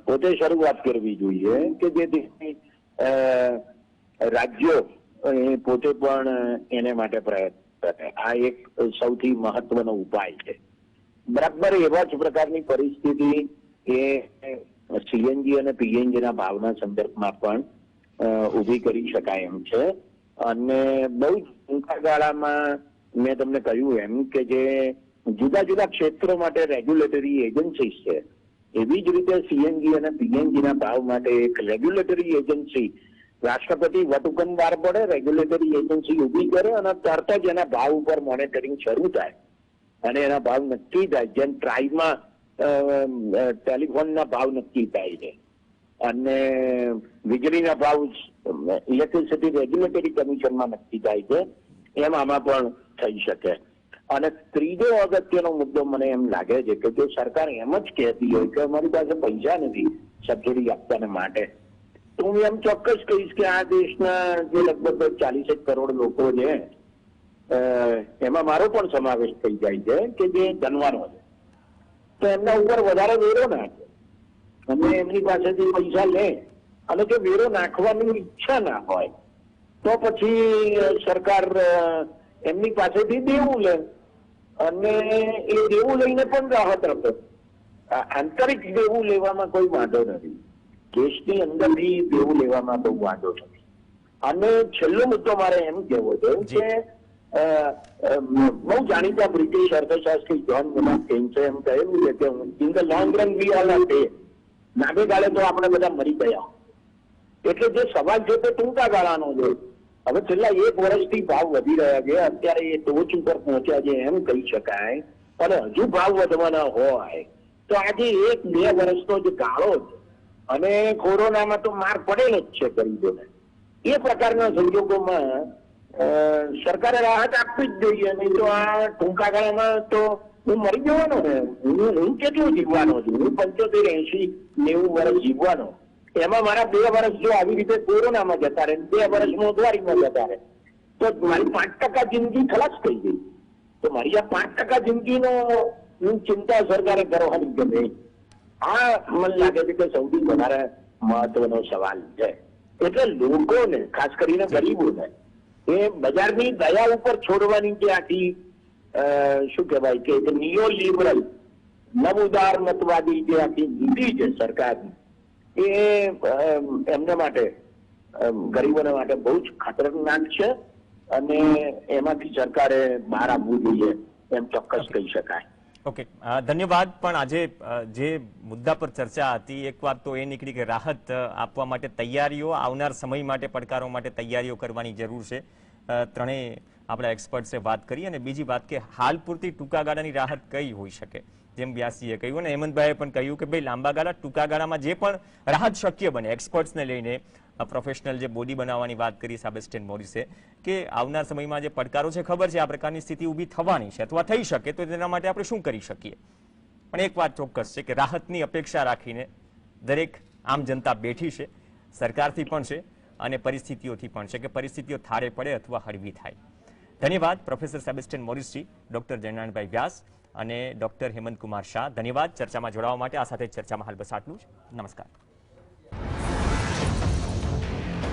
પોતે શરૂઆત કરવી જોઈએ કે જેથી રાજ્યો પોતે પણ એને માટે પ્રયત્ન કરે. આ એક સૌથી મહત્વનો ઉપાય છે. બરાબર એવા જ પ્રકારની પરિસ્થિતિ એ સીએનજી અને પીએનજી ના ભાવના સંદર્ભમાં પણ ઉભી કરી શકાય એમ છે. અને બહુ જ ટૂંકા ગાળામાં મેં તમને કહ્યું એમ કે જે જુદા જુદા ક્ષેત્રો માટે રેગ્યુલેટરી એજન્સી છે, એવી જ રીતે સીએનજી અને પીએનજી ના ભાવ માટે એક રેગ્યુલેટરી એજન્સી રાષ્ટ્રપતિ વટહુકમવાર પડે, રેગ્યુલેટરી એજન્સી ઉભી કરે અને તરત જ એના ભાવ ઉપર મોનિટરિંગ શરૂ થાય અને એના ભાવ નક્કી થાય. જેમ ટ્રાઇમાં ટેલિફોનના ભાવ નક્કી થાય છે અને વીજળીના ભાવ ઇલેક્ટ્રિસિટી રેગ્યુલેટરી કમિશનમાં નક્કી થાય છે, એમ આમાં પણ થઈ શકે. અને ત્રીજો અગત્યનો મુદ્દો મને એમ લાગે છે કે જો સરકાર એમ જ કહેતી હોય કે અમારી પાસે પૈસા નથી સબસિડી આપવાને માટે, તો હું એમ ચોક્કસ કહીશ કે આ દેશના જે લગભગ 40 કરોડ લોકો છે એમાં મારો પણ સમાવેશ થઈ જાય છે કે જે ધનવાનો છે, તો એમના ઉપર વધારે વેરો નાખે અને એમની પાસેથી પૈસા લે અને જો વેરો નાખવાની ઈચ્છા ના હોય તો પછી સરકાર એમની પાસેથી દેવું લે અને એ દેવું લઈને પણ રાહત આપે. આંતરિક દેવું લેવામાં કોઈ વાંધો નથી, દેશની અંદરથી દેવું લેવામાં બહુ વાંધો નથી. અને છેલ્લો મુદ્દો મારે એમ કહેવો છે કે બહુ જાણીતા બ્રિટિશ અર્થશાસ્ત્રી જ્હોન મેનાર્ડ કેઇન્સે એમ કહેલું છે કે in the long run we all are dead. નાગે ગાળે તો આપણે બધા મરી ગયા. એટલે જે સવાલ છે તે ટૂંકા ગાળાનો છે. હવે છેલ્લા 1 વર્ષથી ભાવ વધી રહ્યા છે, અત્યારે એ ટોચ ઉપર પહોંચ્યા છે એમ કહી શકાય, અને હજુ ભાવ વધવાના હોય તો આજે 1-2 વર્ષનો જે ગાળો છે અને કોરોનામાં તો માર પડેલો જ છે ગરીબોને, એ પ્રકારના સંજોગોમાં સરકારે રાહત આપવી જ જોઈએ. નહીં તો આ ટૂંકા ગાળામાં તો હું મરી જવાનો ને, હું કેટલું જીવવાનો છું, હું 75, 80, 90 વર્ષ જીવવાનો, એમાં મારા 2 વર્ષ જો આવી રીતે કોરોનામાં જતા રહે, 2 વર્ષ મોંઘવારીમાં જતા રહે, તો મારી 5% જિંદગી ખલાસ થઈ ગઈ. તો મારી આ 5% જિંદગીનો ચિંતા સરકારે કરવાની ગમે. આ મને લાગે છે કે સૌથી વધારે મહત્વનો સવાલ છે. એટલે લોકોને, ખાસ કરીને ગરીબોને, એ બજારની દયા ઉપર છોડવાની જે આખી શું કહેવાય કે નિયો લિબરલ નવઉદારમતવાદી જે આખી નીતિ છે સરકારની, એ એમના માટે, ગરીબોના માટે બહુ જ ખતરનાક છે અને એમાંથી સરકારે બહાર આવવું જોઈએ એમ ચોક્કસ કહી શકાય. ઓકે, ધન્યવાદ. પણ આજે જે મુદ્દા પર ચર્ચા હતી, એક વાત તો એ નીકળી કે રાહત આપવા માટે તૈયારીઓ, આવનાર સમય માટે, પડકારો માટે તૈયારીઓ કરવાની જરૂર છે. ત્રણેય આપણા એક્સપર્ટ્સે વાત કરી. અને બીજી વાત કે હાલ પૂરતી ટૂંકા ગાળાની રાહત કઈ હોઈ શકે, જેમ વ્યાસજીએ કહ્યું અને હેમંતભાઈએ પણ કહ્યું કે ભાઈ લાંબા ગાળા, ટૂંકા ગાળામાં જે પણ રાહત શક્ય બને, એક્સપર્ટ્સને લઈને પ્રોફેશનલ જે બોડી બનાવવાની વાત કરી સેબેસ્ટિયન મોરિસે, કે આવનાર સમયમાં જે પડકારો છે, ખબર છે આ પ્રકારની સ્થિતિ ઊભી થવાની છે અથવા થઈ શકે, તો તેના માટે આપણે શું કરી શકીએ. પણ એક વાત ચોક્કસ છે કે રાહતની અપેક્ષા રાખીને દરેક આમ જનતા બેઠી છે, સરકારથી પણ છે અને પરિસ્થિતિઓથી પણ છે, કે પરિસ્થિતિઓ થાળે પડે અથવા હળવી થાય. ધન્યવાદ પ્રોફેસર સેબેસ્ટિયન મોરિસજી, ડોક્ટર જયનારાયણભાઈ વ્યાસ અને ડોક્ટર હેમંતકુમાર શાહ. ધન્યવાદ ચર્ચામાં જોડાવા માટે. આ સાથે ચર્ચામાં હાલ બસ આટલું જ. નમસ્કાર.